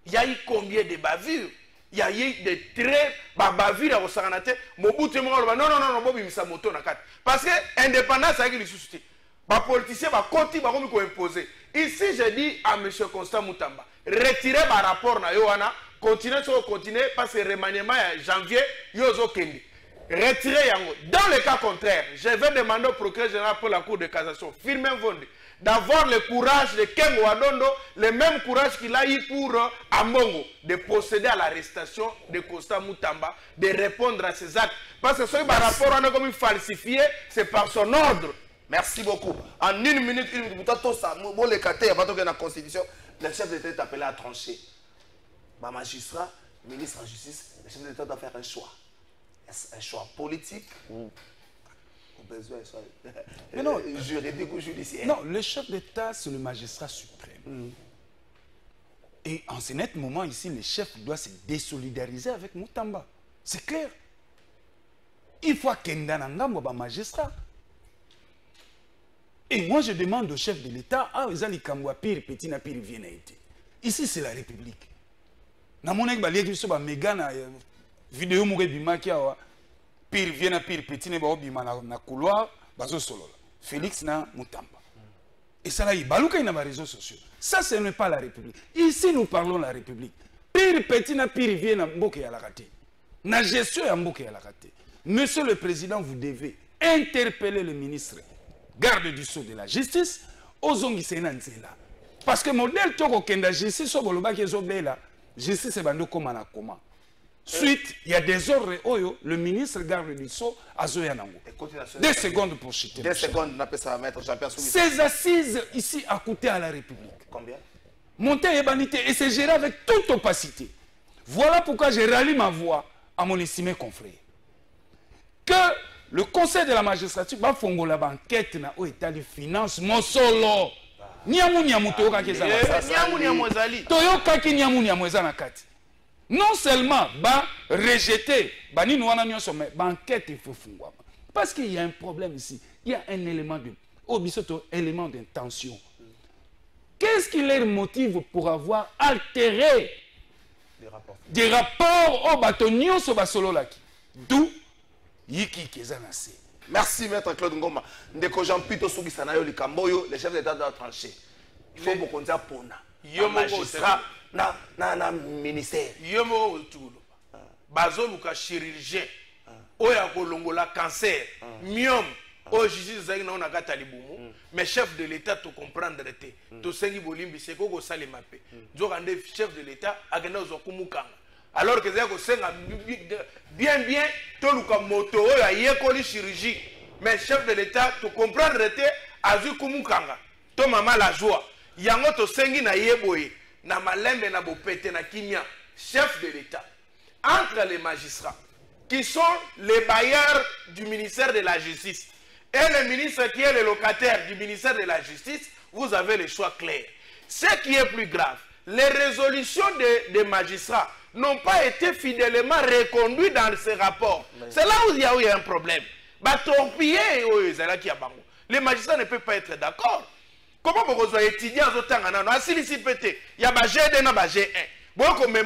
Il y a eu combien de bavures? Il y a eu des traits, bavures au Saranate. Mobutu non, Bobi Misamoto Nakat. Parce que l'indépendance, c'est qui les soucis. Les politiciens, les côtés, ils imposer. Ici, je dis à M. Constant Moutamba, retirez le rapport na Yohana, continuez, parce que le remaniement est janvier, Yozo Kendi. Retirez Yango. Dans le cas contraire, je vais demander au procureur général pour la Cour de cassation, Firmin Vondi, d'avoir le courage de Kengo Wadondo, le même courage qu'il a eu pour Ambongo, de procéder à l'arrestation de Constant Moutamba, de répondre à ses actes. Parce que ce rapport, on a comme falsifié, c'est par son ordre. Merci beaucoup. En une minute, la Constitution, le chef de l'État est appelé à trancher. Le magistrat, le ministre de la Justice, le chef de l'État doit faire un choix. Un choix politique. Besoin mais non, juridique ou judiciaire. Non, le chef d'État, c'est le magistrat suprême. Et en ce net moment ici, le chef doit se désolidariser avec Moutamba. C'est clair. Il faut qu'il y ait un magistrat. Et moi, je demande au chef de l'État, ah, ils ont les Kamwa pire, petit na pire, viennent été. Ici, c'est la République. Dans mon église, je suis méga na vidéo mourir pire vient à pire petit ne bima na couloir bazo solo Félix na Moutamba et ça là il baluka na réseaux sociaux. Ça ce n'est pas la République. Ici nous parlons la République. Pire petit na pire vient na mboka ya la raté na gestion ya mboka ya la raté. Monsieur le Président, vous devez interpeller le ministre garde du sceau de la justice ozongi sena nzela parce que modèle toko kenda justice so boloba ki ezobela justice e bando koma na koma. Suite, il y a des ordres, le ministre garde du sceau à Zoyanango. 2 secondes pour chuter. 2 secondes, on appelle ça à mettre Jean-Pierre Soumi. Ces assises ici à coûté à la République. Combien? Monter et banité et c'est géré avec toute opacité. Voilà pourquoi je rallie ma voix à mon estimé confrère. Que le Conseil de la magistrature va faire une enquête dans l'état de finances, mon solo. Niamu niamu toyoka kezana. Niamu niamu ezali. Toyoka ki niamu niamu ezana kati. Non seulement rejeter, mais enquête il faut faire. Parce qu'il y a un problème ici. Il y a un élément élément d'intention. Qu'est-ce qui les motive pour avoir altéré des rapports au bâtonnier sur Basololaki? D'où Yiki Kezanase. Merci, Maître Claude Ngoma. Ndeko Jean-Pito Sougisanayo Likamboyo, le chef d'État doit trancher. Il faut beaucoup dire pour nous. Magistrat. Na ministère yomo otulo bazoluka chirurgien oya kolongola cancer myome o justice zaki na ona kata libumu mais chef de l'état to comprendre te to sengi bolimbi seko ko salema pe nzoka nde chef de l'état agenda ozokumukanga alors que zako senga bien toluka moto oyo ayekoli chirurgie mais chef de l'état to comprendre te azwi kumukanga to mama la joie yango tosengi na ye boye na malembe na bopete na kimia chef de l'état entre les magistrats qui sont les bailleurs du ministère de la justice et le ministre qui est le locataire du ministère de la justice, vous avez le choix clair. Ce qui est plus grave, les résolutions des magistrats n'ont pas été fidèlement reconduites dans ces rapports. C'est là où il y a eu un problème. Les magistrats ne peuvent pas être d'accord. Comment vous étudiez en autant il y a G2 et G1. Beaucoup de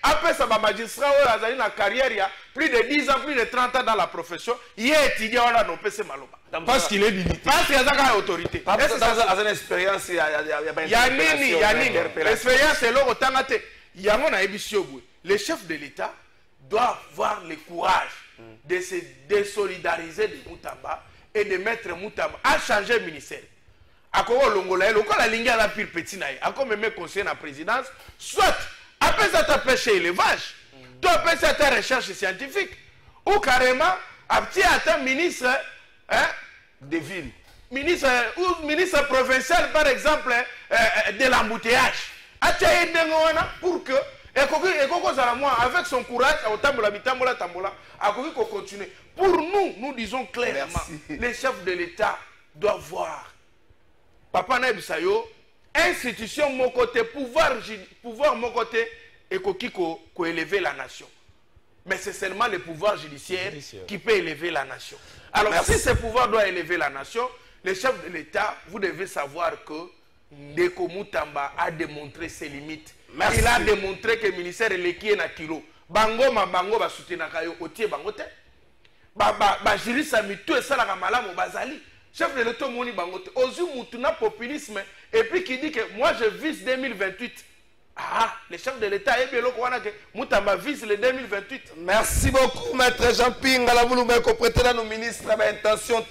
après ça, magistrat a une carrière, plus de 10 ans, plus de 30 ans dans la profession, il est étudiant à la PC Maloba. Parce qu'il est militaire. Parce qu'il y a une autorité. Dans une expérience, il y a l'expérience, c'est là où il y a mon le chef de l'État doit avoir le courage de se désolidariser de Moutamba et de mettre Moutamba à changer le ministère. À quoi l'ongola, la ligne à la pire petit naï, à quoi même conseiller la présidence, soit après ça t'appelle élevage, tu appelles ça ta recherche scientifique, ou carrément, à petit à ministre des villes, ministre provincial par exemple de l'embouteillage. Pour que avec son courage, continuer. Pour nous, nous disons clairement, les chefs de l'État doivent voir. Papa Naïbisayo, institution mon côté, pouvoir mon côté, et qui élever la nation. Mais c'est seulement le pouvoir judiciaire qui peut élever la nation. Alors si ce pouvoir doit élever la nation, les chefs de l'État, vous devez savoir que Ndeko Moutamba a démontré ses limites. Il a démontré que le ministère est l'équipe na kilo. Bango ma bango ba soutenir kayo otie bangote. Ba juriste mitu et ça la malamu bazali. Chef de l'État moni bangote. Ozu mutuna populisme et puis qui dit que moi je vise 2028. Ah, le chef de l'État est bien là que Moutamba vise le 2028. Merci beaucoup, maître Jean-Ping. La voulu me prêter à nos ministres intention.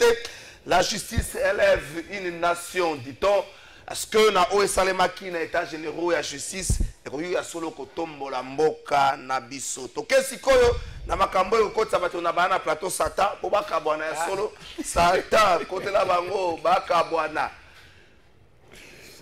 La justice élève une nation, dit-on. Est-ce que na Oesalemaki na état généraux ya justice et qu'il y a solo kotombo la mboka na biso. Toke sikoyo na makambo ko tsabato na bana plateau sata po bakabwana ya solo sata côté la bango bakabwana.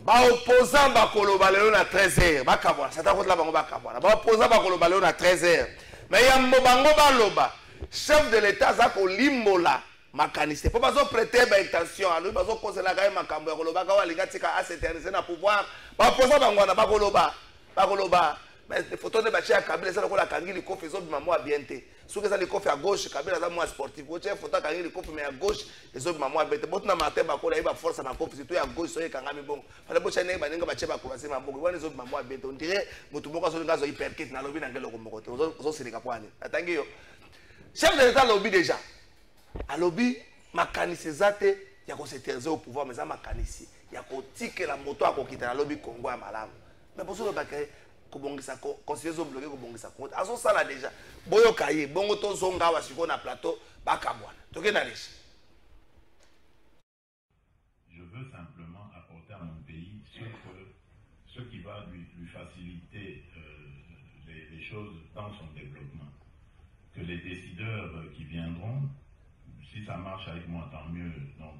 Ba opposant ba koloba lelo na 13h bakabwana sata côté la bango bakabwana. Ba opposant ba koloba lelo na 13h. Mais ya mbobango baloba chef de l'état za ko limbola makaniste po bazo prêter ba intention alors bazo conseiller ga makambo ya koloba ka walinga tika a s'éterniser na pouvoir ba posa bangwana ba koloba mais les photos de Bachia Kabila ça ko la kangili ko fezo bi maman bien te soki ça le kofi à gauche Kabila za moi sportif ko che photo kangili ko mais à gauche ezo bi maman bien te botuna matin ba ko la ba force na kofi surtout à gauche so kangami bon fala bo chane ba ninga ba che ba ko basi maboko wana ezo bi maman bien te on dirait mutu moko so ngazo hyperkit na lobi na ngelo ko moko te ozo silika kwani atangi yo chef de l'état lobby déjà à lobby makanisi zate ya ko s'éterniser au pouvoir mais ça makanisi ya ko tike la moto akokita na lobby Congo ya malamu mais pour ça bakay ko bongisa ko conseiller zo bloquer ko bongisa compte aso sala déjà boyo kaye bongo to zonga wa siko na plateau bakabwana toke na riche. Je veux simplement apporter à mon pays ce qui va lui faciliter les choses dans son développement, que les décideurs qui viendront, si ça marche avec moi, tant mieux. Donc,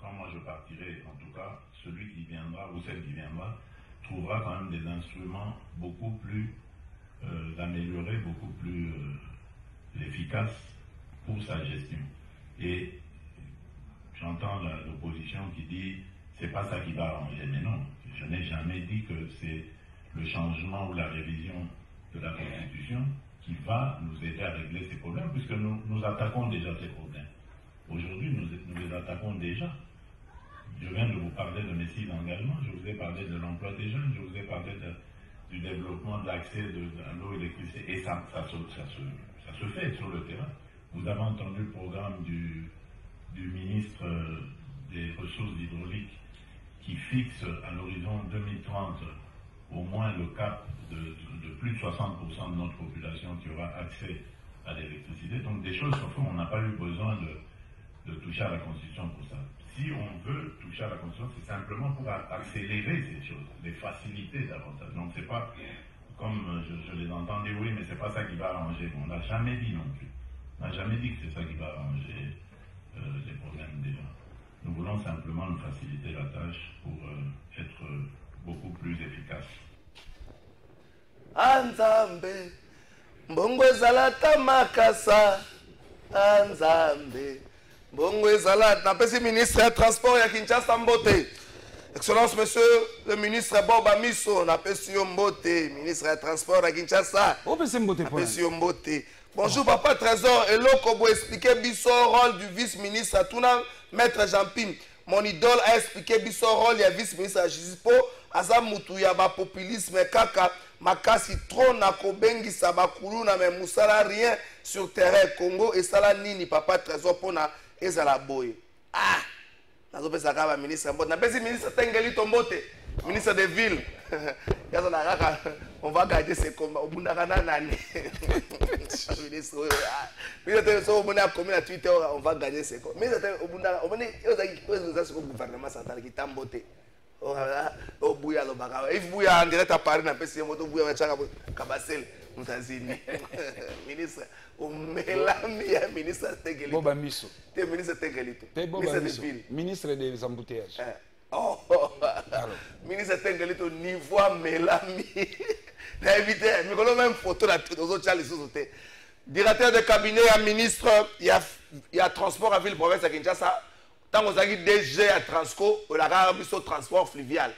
quand moi je partirai, en tout cas, celui qui viendra ou celle qui viendra trouvera quand même des instruments beaucoup plus améliorés, beaucoup plus efficaces pour sa gestion. Et j'entends l'opposition qui dit c'est pas ça qui va arranger. Mais non, je n'ai jamais dit que c'est le changement ou la révision de la Constitution qui va nous aider à régler ces problèmes, puisque nous attaquons déjà ces problèmes. Aujourd'hui, nous les attaquons déjà. Je viens de vous parler de mes 6 engagements, je vous ai parlé de l'emploi des jeunes, je vous ai parlé du développement de l'accès à l'eau et l'électricité, et ça se fait sur le terrain. Vous avez entendu le programme du ministre des Ressources hydrauliques qui fixe à l'horizon 2030 au moins le cap de plus de 60% de notre population qui aura accès à l'électricité. Donc des choses, sur on n'a pas eu besoin de toucher à la Constitution pour ça. Si on veut toucher à la Constitution, c'est simplement pour accélérer ces choses, les faciliter davantage. Donc c'est pas, comme je les entends dire, oui, mais c'est pas ça qui va arranger. On l'a jamais dit non plus. n'a jamais dit que c'est ça qui va arranger les problèmes des gens. Nous voulons simplement nous faciliter la tâche pour être beaucoup plus efficace. Anzambe, mbongo ezalata makasa. Anzambe, mbongo ezalata. Napesi ministre ya transport ya Kinshasa mbote. Excellence monsieur le ministre Boba Miso, napesi yo mbote, ministre ya transport ya Kinshasa. Napesi yo mbote. Bonjour papa Trésor, eloko bo expliquer biso rôle du vice-ministre Atuna maître Jean-Pim. Mon idole a expliqué biso rôle ya vice-ministre à justice po aza mutu ya ba populisme kaka makasi trop na kobengisa bakulu na me musala rien sur terrain Congo et sala nini papa Trésor pona ezala boye. Ah, nazo pesa ka ba ministre mbote. Na pesi ministre Tengeli Tombote, ministre des villes. Yazo na kaka on va garder ces combats. Obundaka nani. Ministre on va Twitter, on va gagner ces combats. Ministre Obundaka, on est au gouvernement central qui tambote. Oh bouya lo baka. If bouya en direct à Paris na pesi moto bouya chaka kabasel mutazini. Ministre o melami ya ministre Tengeli. Boba Miso. Te ministre Tengeli. Te Boba Miso. Ministre des embouteillages. Oh, ministre Tengeli au niveau melami. Na éviter, mais quand même photo là aux autres Charles sous-sauté. Directeur de cabinet à ministre, il y a transport à ville province à Kinshasa. Tant qu'on a dit DG à Transco, on a regardé sur transport fluvial.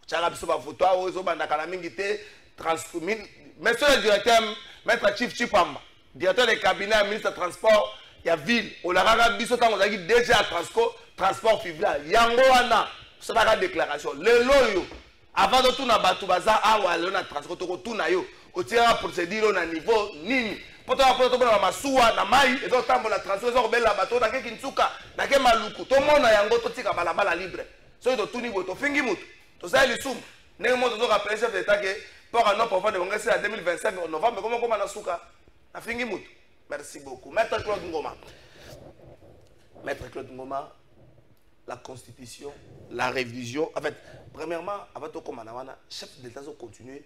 Tchala biso ba photo au zo banda kana mingité transport. Monsieur le directeur, maître Chief Chipamba, directeur de cabinet à ministre transport, il y a ville. On a regardé biso tant qu'on a dit DG à Transco, transport fluvial. Yango wana, c'est la déclaration. Le loyo avant de tout na batu baza awa le na transport to tout na yo. O tira procédure na niveau nini. Poto na masuwa na mai et donc tambo la transport zo bela bato na ke Kinsuka na ke Maluku. To mona yango to tika balabala libre. So to tout niveau to fingi mutu. To ça les soum. Ndenge moto zo rappeler chef d'état que pour un enfant de Congrès à 2025 en novembre comment na suka na fingi mutu. Merci beaucoup. Maître Claude Ngoma. Maître Claude Ngoma, la constitution, la révision. En fait, premièrement, avant tout comme le chef d'État a continué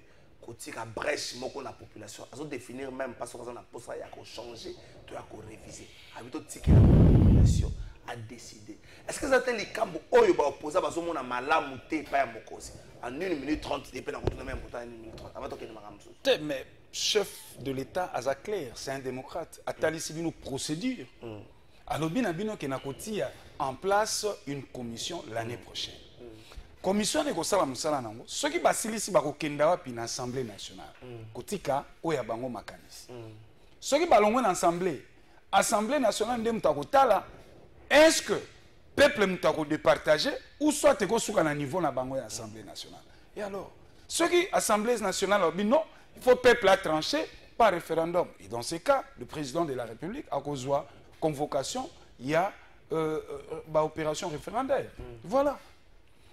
à brèche la population, à définir même pas ce qu'on a posé, à changer, à réviser. À la population a décidé. Est-ce que ça a été le cas où il y a opposé à ce malamouté pas en 1 minute 30, il peut en même temps 1 minute 30. Avant tout mais chef de l'État a clair, c'est un démocrate. A talissi une procédure. Alors bien en place une commission l'année prochaine. Commission de kosala musala nango. Ceux qui basilisi bakokenda wapi na Assemblée nationale. Kotika oya bango makanisi. Ceux qui balongwe na Assemblée nationale nde mutakotala est-ce que peuple mutako départager ou soit teko suka na niveau na bango ya Assemblée nationale. Et alors ceux qui Assemblée nationale ont dit non, il faut peuple à trancher par référendum. Et dans ce cas, le président de la République a causé convocation, il y a opération référendaire. Voilà.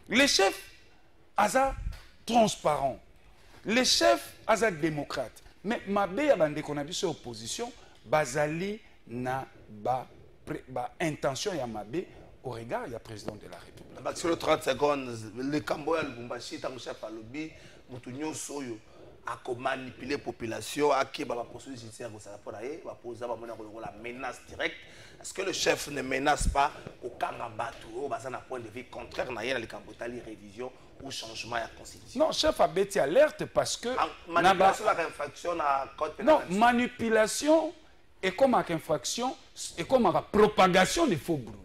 Les chefs, aza transparent. Les chefs, aza démocrates. Mais mabe ya bande qu'on a vu sur opposition, bazali na ba intention ya mabe au regard ya président de la République. Sur le 30 secondes, le Camboya, le Bumbashi, tant que chef à lobby, Moutounio Soyo, à manipuler la population, à qui va poursuivre judiciaire au Salapolae, va poser la menace directe. Est-ce que le chef ne menace pas au Kangabatou, au point de vue contraire, à la Cambotali révision ou changement à la Constitution? Non, chef a bêti alerte parce que. Manipulation à infraction à code pénal. Non, manipulation est comme à infraction, et comme à propagation de faux bruits.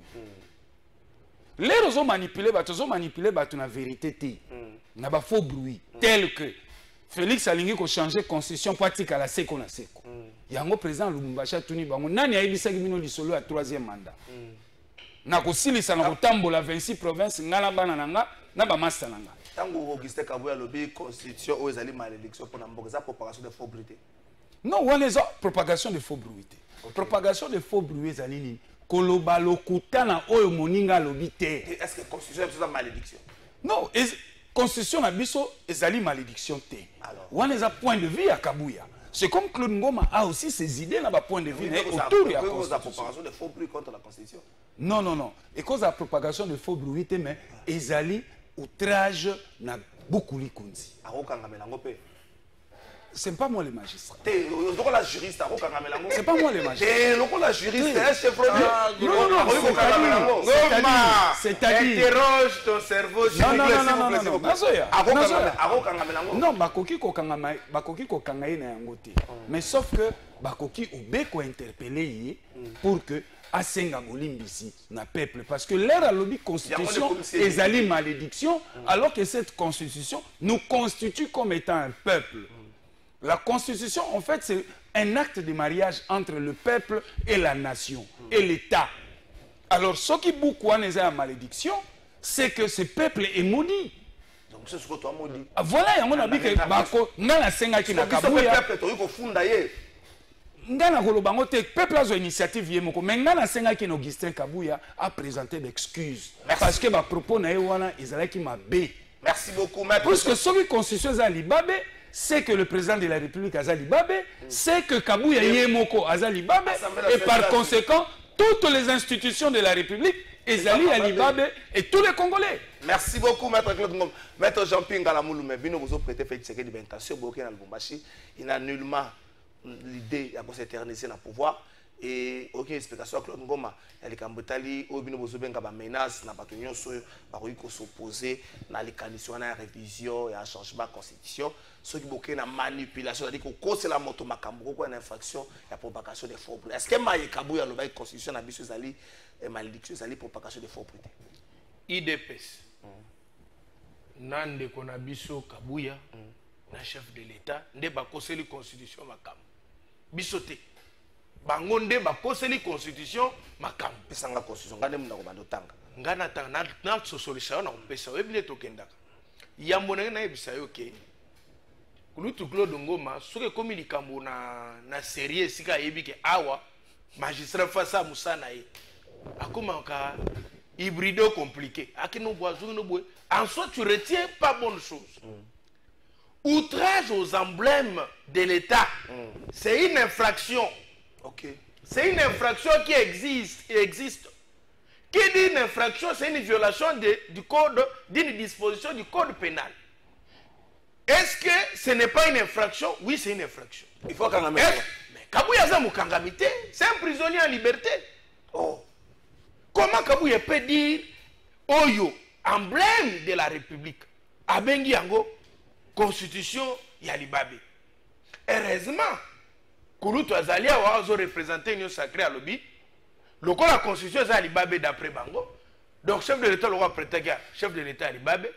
Les gens manipulés, ils ont manipulé la vérité. Il y a des faux bruits tels que Félix Alingi a changé la constitution pour être à la seko na seko. Il y a un président Lubumbashi Tuni Bango. Nani a ebisaki bino lisolo à 3e mandat. Na kosilisa na kotambola 26 provinces ngala bana nanga na ba master nanga. Tango Augustin Kabuya lobby constitution o ezali malédiction pour na mboka propagation de faux bruits. Non, on est propagation de faux bruits. Propagation de faux bruits ezali ni koloba lokutana oyo moninga lobby te. Est-ce que constitution est une malédiction? Non, constitution na biso ezali malédiction te. On est à point de vue à Kabuya. C'est comme Claude Ngoma a aussi ses idées dans le point de vue autour de la propagation de faux bruits contre la Constitution. Non, non, non. Et cause de la propagation de faux bruits, mais ezali outrage na beaucoup li kunzi. c'est pas moi le magistrat. La juriste, c'est pas moi le magistrat. La juriste, c'est c'est-à-dire. Interroge ton cerveau. Non, bakoki kokanga ye na yango te. Mais sauf que bakoki obeko interpeller pour que asenga bolimbisi na peuple, parce que l'air à lobby constitution ezali malédiction, alors que cette constitution nous constitue comme étant un peuple. La constitution, en fait, c'est un acte de mariage entre le peuple et la nation et l'État. Alors, ce qui beaucoup en est la malédiction, c'est que ce peuple est maudit. Donc c'est ce que toi maudit. Voilà, il y a mon avis que bako ngana senga ki na kabuya. Ngana kolobango te peuple a initiative yemoko, mais ngana senga ki Augustin Kabuya a présenté d'excuses parce que ba propos na wana ezalaki mabe. Merci beaucoup maître. Parce que ce qui constitution za libabe, c'est que le président de la République Azali Babe, c'est que Kabuya Yemoko Azali Babe, et par conséquent, toutes les institutions de la République, Ezali Alibabe et tous les Congolais. Merci beaucoup, maître Claude Ngom. Maître Jean-Pierre Ngalamouloume, Bino vous prêtez fait que de l'intention, il n'a nullement l'idée de s'éterniser dans le pouvoir. Et aucune explication à Claude Ngoma. Il y a les Kambotali, Obino Bozobenga, menace, n'a pas tenu s'opposer dans les conditions de révision et un changement de constitution. Ceux qui ont une manipulation, c'est-à-dire que c'est la moto Makambo, une infraction, la propagation des faux. Est-ce que Maï Kabouya, la constitution, a bis Zali, malédiction, Zali, propagation des faux. IDPS. Nande Konabiso Kabouya, na chef de l'État, ne ba koseli constitution Makambo. Bisote. Bangonde ba koseli constitution Makambo. Pesanga constitution, ngane muna ko bandotanga. Ngana tanga na solution na pesa ebile tokendaka. Yambona na ebisa yoke. Kulutu Claude Ngoma soke komi likambo na série sika yebike awa magistrat face à Moussana ye. Akoma ka hybrido compliqué. Akino boazu no boe. En soi tu retiens pas bonne chose. Outrage aux emblèmes de l'État. C'est une infraction. Okay. C'est une infraction qui existe. Qui dit une infraction, c'est une violation du code, d'une disposition du code pénal. Est-ce que ce n'est pas une infraction? Oui, c'est une infraction. Il faut qu'on mais Kabouya Zamukangamite, c'est un prisonnier en liberté. Oh. Comment Kabouya peut dire Oyo, emblème de la République, Abengi Yango, constitution Yalibabe? Heureusement, Kouloutou Azalia a représenté une sacrée à lobby. Le la constitution est Alibabe d'après Bango. Donc, chef de l'État, le roi Prétaga, chef de l'État Alibabe.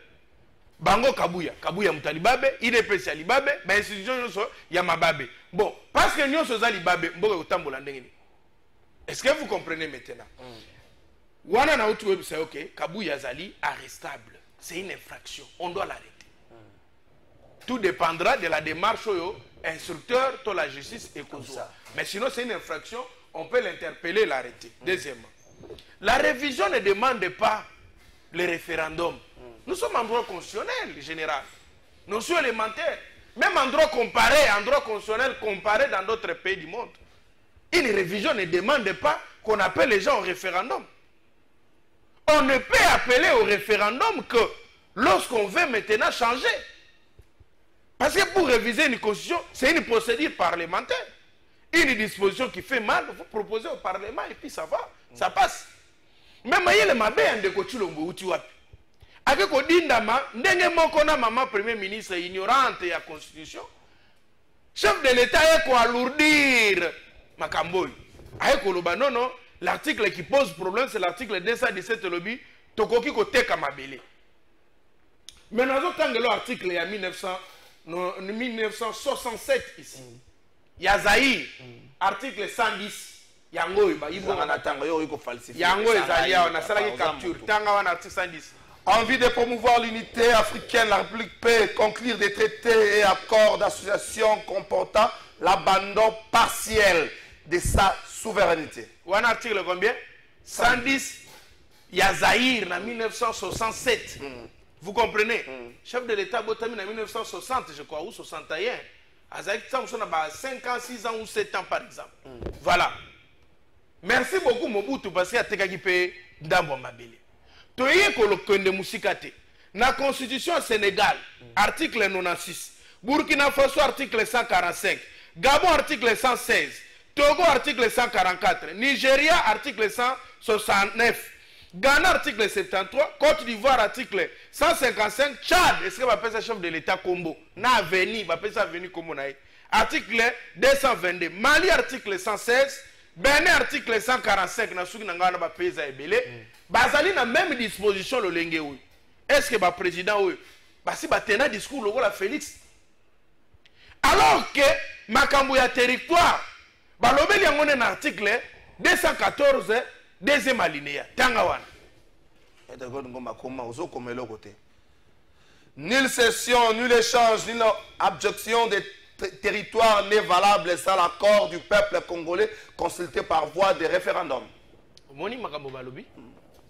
Bango Kabouya, Kabouya Moutalibabe, IDPS Alibabe, mais institution Yamababe. Bon, parce que nous sommes Alibabe, est-ce que vous comprenez maintenant? Wana na outu c'est ok, Kabouya Zali arrestable. C'est une infraction, on doit l'arrêter. Tout dépendra de la démarche instructeur, de la justice et comme ça. Mais sinon, c'est une infraction, on peut l'interpeller, l'arrêter. Deuxièmement, la révision ne demande pas le référendum. Nous sommes en droit constitutionnel, général. Notion élémentaire. Même en droit comparé, en droit constitutionnel comparé dans d'autres pays du monde. Une révision ne demande pas qu'on appelle les gens au référendum. On ne peut appeler au référendum que lorsqu'on veut maintenant changer. Parce que pour réviser une constitution, c'est une procédure parlementaire. Une disposition qui fait mal, vous proposez au Parlement et puis ça va, ça passe. Même si le mabé en décochulongo uti wapi. Avec Odindama, ndenge mokona maman premier ministre ignorante de la constitution. Chef de l'État est quoi alourdir Makamboy. Avec Oloba non, l'article qui pose problème c'est l'article 217 lobby Tokoki kote kamabele. Maintenant l'article il y a 1967 ici. Yazaï, article 110. Yango Ezalia, on a ça qui capture. Tanga article 110. Envie de promouvoir l'unité africaine, la République peut conclure des traités et accords d'association comportant l'abandon partiel de sa souveraineté. Ou un article combien? 110. Yazaïr en 1967. Vous comprenez? Chef de l'État Botami en 1960, je crois, ou 61. Azaïk Samson a 5 ans, 6 ans ou 7 ans par exemple. Voilà. Merci beaucoup Mobutu parce qu'il y a Tekaki Pe Ndambo Mabele. Toye Kolokonde Musikate. Na Constitution Sénégal, article 96. Burkina Faso, article 145. Gabon, article 116. Togo, article 144. Nigeria, article 169. Ghana, article 73. Côte d'Ivoire, article 155. Tchad, est-ce que va passer chef de l'État Combo? Na Veni, va passer Veni Combo naï. Article 222. Mali, article 116. Bénin, article 145. Na souki nangana ba pesa ebele. Bazali na même disposition le lenge oui. Est-ce que le président oui? Si ba tena discours le la Félix. Alors que makambo ya territoire, balobeli yango na article 214 deuxième alinéa. Tanga wana. Nulle cession, nul échange, nulle abjection des territoires n'est valable sans l'accord du peuple congolais consulté par voie de référendum. Moni makambo balobi.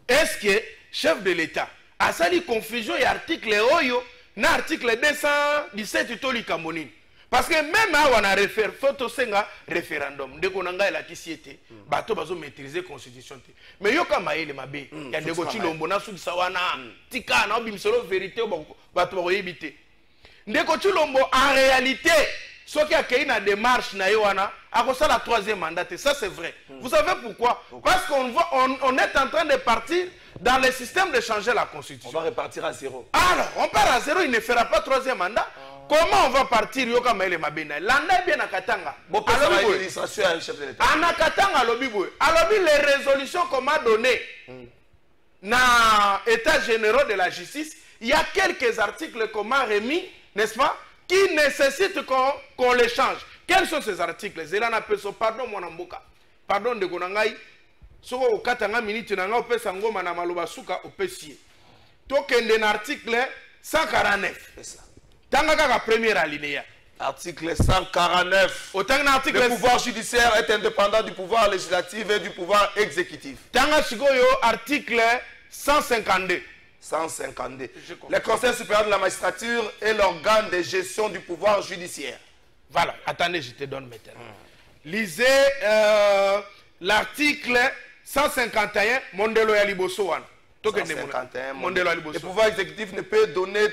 Est-ce que chef de l'État a sali confusion et article oyo na article 217 toli kamoni? Parce que même à on a photo senga référendum de konanga la kisiete bato bazo maîtriser constitution te mais yo kama ele mabe ya ndeko Chilombo na suki sawana tika na obimselo vérité bato ba yebite ndeko Chilombo en réalité ce qui a créé une démarche na yo wana a ça la troisième mandat ça c'est vrai. Vous savez pourquoi? Parce qu'on est en train de partir dans le système de changer la constitution. On va repartir à zéro. Alors on part à zéro, il ne fera pas troisième mandat. Comment on va partir yoka maele mabena? L'anda bien à Katanga. L'administration à chef de l'État. En Katanga alobi boy. Alobi les résolutions qu'on m'a données dans l'état général de la justice, il y a quelques articles qu'on m'a remis, n'est-ce pas, qui nécessitent qu'on les change. Quels sont ces articles? Zelana peso pardon mon amboka. Pardon de konangai. Soko au katanga minute nanga opesa ngoma na maloba suka opesie. Tokende na article 149. C'est ça. Tangaka première alinéa. Article 149. Le pouvoir judiciaire est indépendant du pouvoir législatif et du pouvoir exécutif. Tanga Shigoyo, article 152. 152. Le Conseil supérieur de la magistrature est l'organe de gestion du pouvoir judiciaire. Voilà, attendez, je te donne maintenant. Lisez l'article 151, Mondelo Yaliboso. 151. Le pouvoir exécutif ne peut donner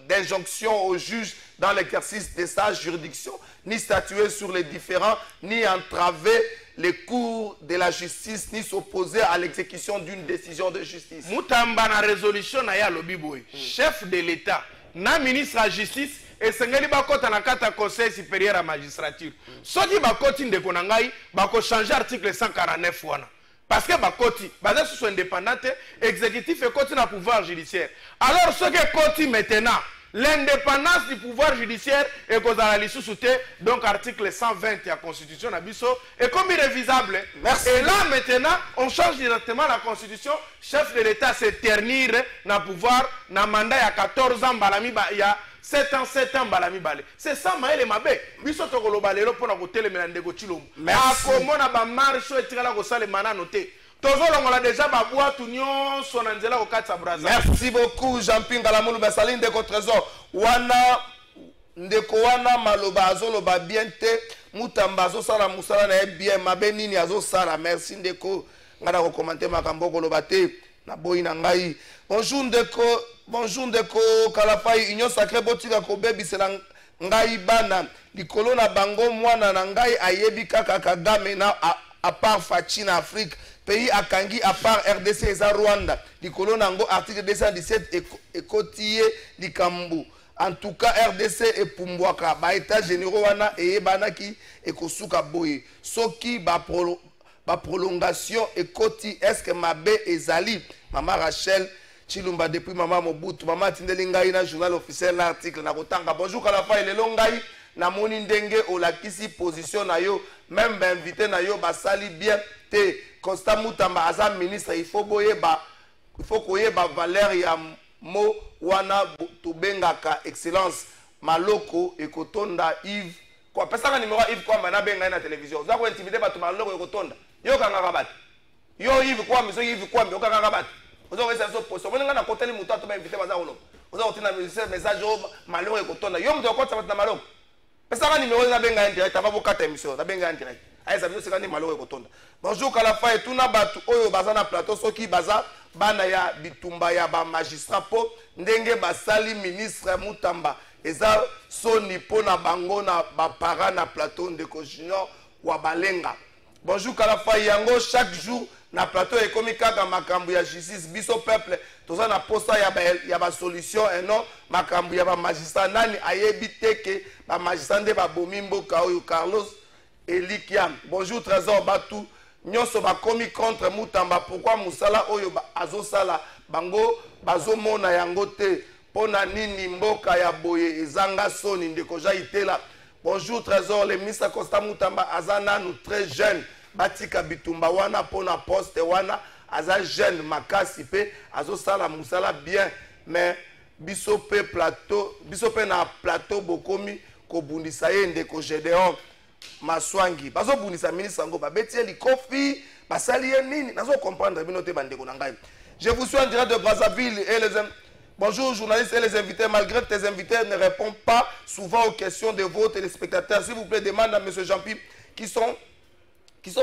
d'injonction au juge dans l'exercice de sa juridiction, ni statuer sur les différends, ni entraver les cours de la justice, ni s'opposer à l'exécution d'une décision de justice. Moutamba na résolution na ya lobiboy. Chef de l'État, na ministre de la justice, et sengeli bakota na kata conseil supérieur à magistrature. Soki bakoti ndeko na ngai, bako changer article 149 wana. Parce que Bakoti, basé sur son indépendance, exécutif et côté dans le pouvoir judiciaire. Alors, ce que Koti maintenant, l'indépendance du pouvoir judiciaire est cause à la liste sous donc article 120 de la Constitution Nabiso est comme irrévisable. Merci. Et là maintenant, on change directement la Constitution. Chef de l'État s'éternire dans le pouvoir, dans le mandat il y a 14 ans, il y a 7 ans, balami balé. C'est ça, maël et mabé. Biso toko lo balé, pour nous côté le mélandego chilom. Merci. Comment on a ba marche et tirala ko sale mana noté. Tozo on a déjà ba bois tout nyon son anzela au katsa braza. Merci beaucoup Jean-Pierre Galamulu Basaline de trésor. Wana ndeko wana maloba azolo ba bien te mutamba zo sala musala na bien mabe nini azo sala. Merci ndeko ngana ko commenter makambo ko loba te na boyi na ngai. Bonjour ndeko Kalafai Union Sacrée Botika ko bebisela ngai bana likolo na bango mwana na ngai ayebi kaka Kagame na à part Fachi na Afrique pays akangi à part RDC eza Rwanda likolo nango article 217 ekotiye likambu en tout cas RDC et Pumbwaka ba état généraux wana eyebanaki ekosuka boye soki ba prolongation ekoti est-ce que mabe ezali maman Rachel Chilumba depuis maman Mobutu maman tindeli ngai na journal officiel l'article na kotanga bonjour Kalafa elelo ngai na moni ndenge olakisi position na yo même ba invité na yo basali bien te Constant Mutamba aza ministre il faut koyeba valeur ya mo wana tobengaka excellence maloko ekotonda Yves quoi pesaka numéro Yves Kwamba na benga na télévision za ko intimider bato maloko ekotonda yo kangaka bato yo Yves Kwamba so Yves Kwamba yo kangaka bato ozo wesa so poso bonga na koteli mutu to ba inviter baza olo ozo otina message o maloko ekotonda yo mto kotsa bato na maloko pesaka numéro na benga direct ava bokata émission na benga direct aisa biso sekandi maloko ekotonda bonjour Kalafa et tuna bato oyo baza na plateau soki baza bana ya bitumba ya ba magistrat po ndenge basali ministre Mutamba eza soni pona bango na bapara na plateau ndeko junior wa balenga. Bonjour Kalafai yango chaque jour na plateau ekomi kaka makambo ya justice biso peuple toza na posta ya ba solution et non makambo ya ba magistrat nani ayebi teke ba magistrat nde ba bomi mboka oyo Carlos Elikiam. Bonjour Trésor Batu nyonso ba komi contre Mutamba pourquoi musala oyo azosala bango bazomona yango te pona nini mboka ya boye ezanga soni ndeko ja itela. Bonjour Trésor le ministre Costa Mutamba azana nous très jeune batika bitumba wana pona poste wana aza jeune makasi pe azosala musala bien mais biso pe na plateau bokomi kobundisa ye ndeko Gedeon Maswangi bazobundisa ministre ngo babetie likofi basali ye nini nazo comprendre bino te bandeko na ngai. Je vous suis en direct de Brazzaville et bonjour journalistes et les invités. Malgré que tes invités ne répondent pas souvent aux questions de vos téléspectateurs, s'il vous plaît, demande à M. Jean-Pierre qui sont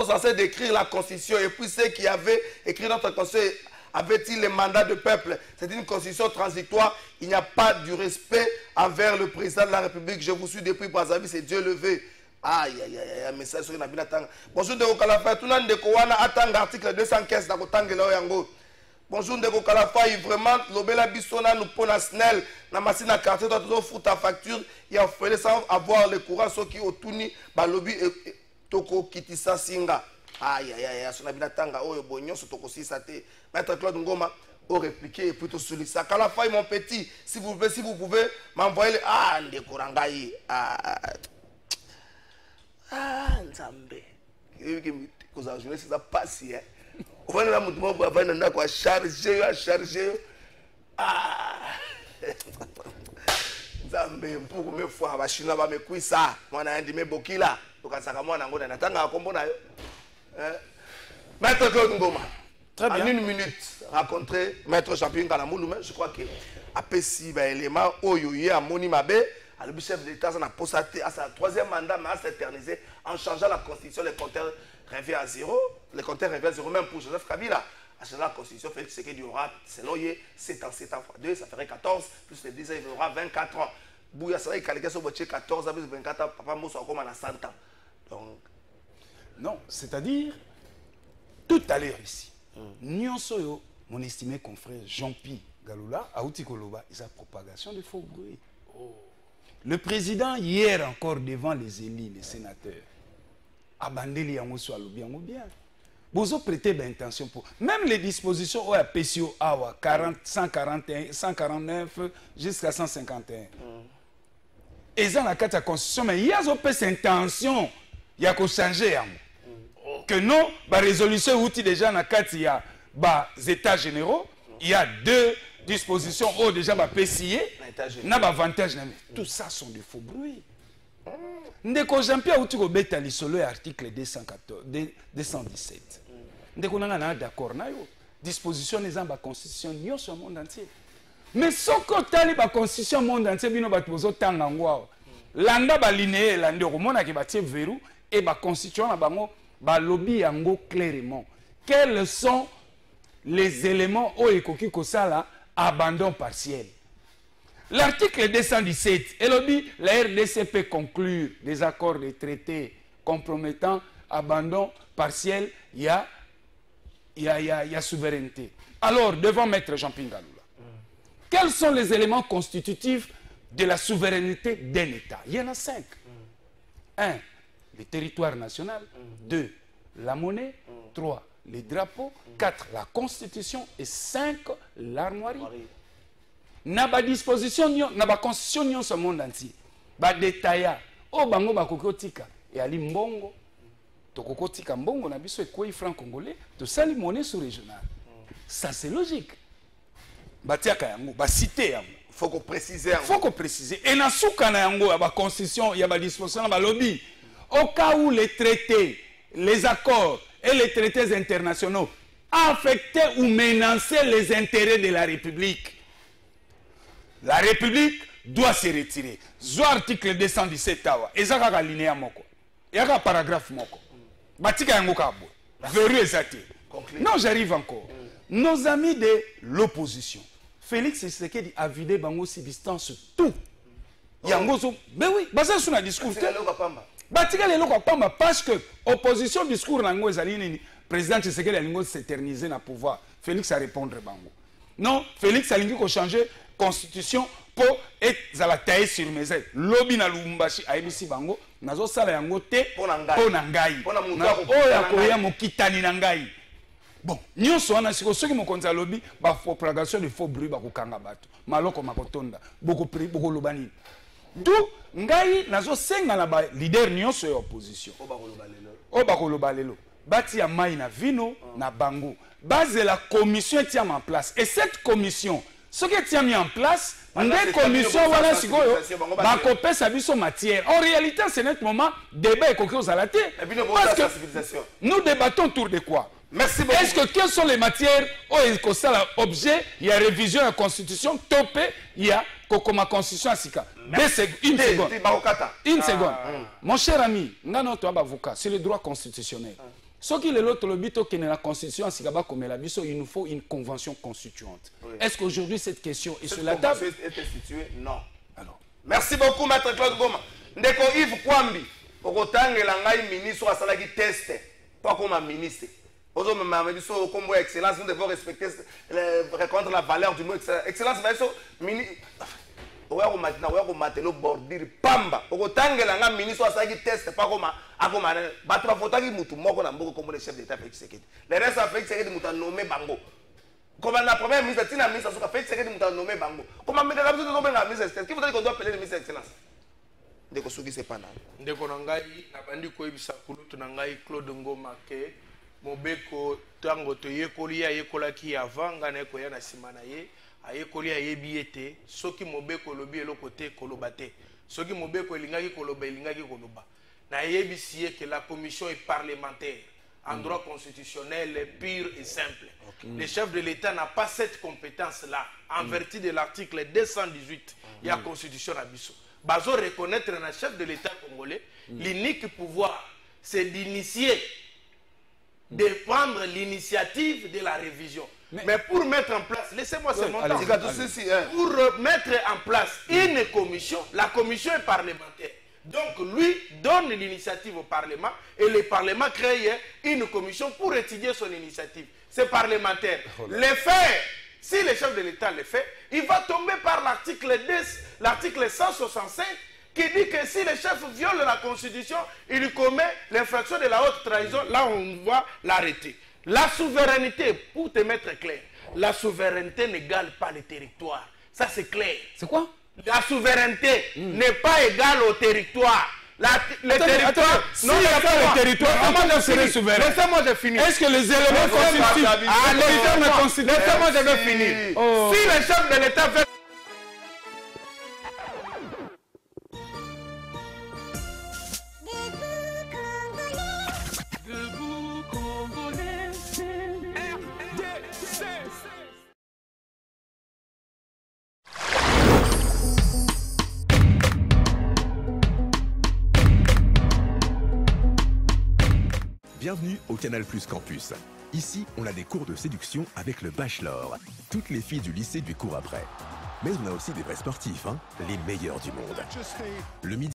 censés décrire la Constitution. Et puis ceux qui avaient écrit notre Constitution, avaient-ils le mandat de peuple? C'est une Constitution transitoire. Il n'y a pas du respect envers le président de la République. Je vous suis depuis Brazzaville, c'est Dieu levé. Aïe, aïe, aïe, message sur Nabina Tanga. Bonjour, Ndeko Kalafa. Tout le monde de attend article 215 dans le Yango. Bonjour Ndeko Kalafai, vraiment l'obéla bisona nous pona snel na machine à quartier doit toujours foutre ta facture et en fait sans avoir le courant ceux qui otuni ba lobby toko kitisa singa. Aïe aïe aïe, sona binatanga oyo bonyo so toko sisate. Maître Claude Ngoma au répliquer et plutôt sur ça. Kalafai mon petit, si vous pouvez m'envoyer Ndeko Rangai. Nzambe. Cause la journée ça passe hein. On va la charger. Nzambe pour me fois ba chinois ba me kuisa mwana ndi me bokila tukasaka mwana ngona natanga akombo nayo Maître Claude Ngoma. Très bien. En une minute rencontrer Maître Jean-Pierre Ngalamouloume, je crois que apesi ba élément oyo ye amoni mabe à le chef d'État ça n'a posté à sa troisième mandat mais à s'éterniser en changeant la constitution les compteurs revient à zéro, les compteurs reviennent à zéro même pour Joseph Kabila. À ce la constitution fait ce qu'il y aura, selon lui, 7 ans fois 2, ça ferait 14, plus les 10 ans, il y aura 24 ans. Bouya, ça va, il calque sur 14 ans, plus 24 ans, papa Moussa, comme à 100 ans. Donc... Non, c'est-à-dire, tout à l'heure ici, Nyonsoyo, mon estimé confrère Jean-Pierre Galula, à Outikoloba, il y a propagation de faux bruits. Le président, hier encore, devant les élus, les sénateurs, abandonné yango so alobi yango bien bozo prêter d'intention pour même les dispositions au PCO awa 40 141 149 jusqu'à 151 eza na kati ya constitution mais yazo pesa intention ya ko changer yango que non ba résolution outil déjà na kati ya ba états généraux il y a deux dispositions au déjà ba PCA na ba avantage tout ça sont des faux bruits. Ndeko Jean-Pierre Outiko beta lisolo article 217. Ndeko nanga d'accord na yo. Disposition les en ba constitution nyo sur le monde entier. Mais soko tali ba constitution monde entier bino ba tozo tanga ngwa. Landa ba linéaire la ndeko mona ki ba tie verrou et ba constitution na bango ba lobby yango clairement. Quels sont les éléments au ekoki kosala abandon partiel? L'article 217, la RDC peut conclure des accords de traités compromettant abandon partiel, il y a souveraineté. Alors, devant Maître Jean-Pierre Galula, quels sont les éléments constitutifs de la souveraineté d'un État? Il y en a 5. 1. Le territoire national. 2. La monnaie. 3. Les drapeaux. 4. La constitution. Et 5. L'armoirie. Na ba disposition na ba constitution nyon ce monde entier ba détailla o bango ba kokotika et ali mbongo to kokotika mbongo na biso ekoi franc congolais to sali monnaie sous régionale ça c'est logique batiaka yango ba citer yango faut qu'on précise et na suka na yango ba constitution ya ba disposition na ba lobby au cas où les traités les accords et les traités internationaux affectaient ou menaçaient les intérêts de la République. La République doit se retirer. Zo article 217 awa. Ezaka ka linéa moko. Ezaka paragraphe moko. Batika yango ka bo. Veru ezate. Non, j'arrive encore. Nos amis de l'opposition. Félix Tshisekedi a vidé bango si distance tout. yango so mais oui baza sur na discours batika lelo kwa pamba parce que opposition discours nango ezali nini président Tshisekedi alingo s'éterniser na pouvoir Félix a répondre bango non Félix alingi ko changer constitution pour ezala taille sur mes ailes lobi na Lubumbashi ayebisi bango nazo sala yango te pona ngai oya koya mokitani na ngai bon nyonso wana siko soki mokonzi alobi ba propagation de faux bruit ba kokanga bato maloko makotonda boko pri boko lobani d'où ngai nazo senga na ba leader nyonso ya opposition o ba koloba lelo bati ya mai na vino na bango base la commission est en place et cette commission ce qui est mis en place une commission voilà sikoyo ba kopesa biso matière en réalité c'est net moment débat et kokyo zalate parce que nous débattons autour de quoi. Merci beaucoup. Est-ce que quelles sont les matières où il y a objet, il y a révision de la constitution, topé, il y a ma constitution à Sika. Une seconde. Une seconde. Mon cher ami, notre avocat, c'est le droit constitutionnel. Ce qui est l'autre le but qui est la constitution à Sika, comme la biso, il nous faut une convention constituante. Est-ce qu'aujourd'hui cette question est sur la table? Est instituée? Non. Alors. Merci beaucoup, Maître Claude Goma. Ndeko Yves Kwambi, au Rotangela ngai ministre à Salaki test, pas comme un ministre. Comme excellence, nous devons respecter, reconnaître la valeur du mot excellence. Pamba, ministre test, pas comme le chef d'État Félix Tshisekedi. Le reste a Félix Tshisekedi m'a nommé Bango. Comme la première ministre, Tina ministre Félix Tshisekedi m'a nommé Bango. Comment me besoin de nommer la ministre? Qui vous dit qu'on doit appeler le ministre excellence? Ndeko Soki c'est pas là. Ndeko Nangai, Nabandi Koibisa Kulutu Nangai, Claude Ngoma ke. Mobeko tango to yekoli ya yekolaki avant ngana ko ya na simana ye ayekoli ya yebiete soki mobeko lobi eloko te koloba te soki mobeko elingaki koloba elingaki koloba na yebisi que la commission est parlementaire en droit constitutionnel pur et simple. Le chef de l'État n'a pas cette compétence là en vertu de l'article 218 de la constitution abisso. Bazo reconnaître un chef de l'État congolais l'unique pouvoir c'est d'initier de prendre l'initiative de la révision. Mais pour mettre en place, laissez-moi ce montant, pour mettre en place une commission, la commission est parlementaire. Donc lui donne l'initiative au Parlement et le Parlement crée une commission pour étudier son initiative. C'est parlementaire. Le fait, si le chef de l'État le fait, il va tomber par l'article 10, l'article 165, qui dit que si le chef viole la Constitution, il commet l'infraction de la haute trahison, là on va l'arrêter. La souveraineté, pour te mettre clair, la souveraineté n'égale pas le territoire. Ça c'est clair. C'est quoi? La souveraineté n'est pas égale au territoire. Le territoire, si il n'y a pas le territoire, comment serait souverain? Laissez-moi je finis. Est-ce que les éléments constitutifs... Laissez-moi je vais finir. Si le chef de l'État fait... Bienvenue au Canal Plus Campus. Ici, on a des cours de séduction avec le bachelor. Toutes les filles du lycée du cours après. Mais on a aussi des vrais sportifs, hein, les meilleurs du monde. Le midi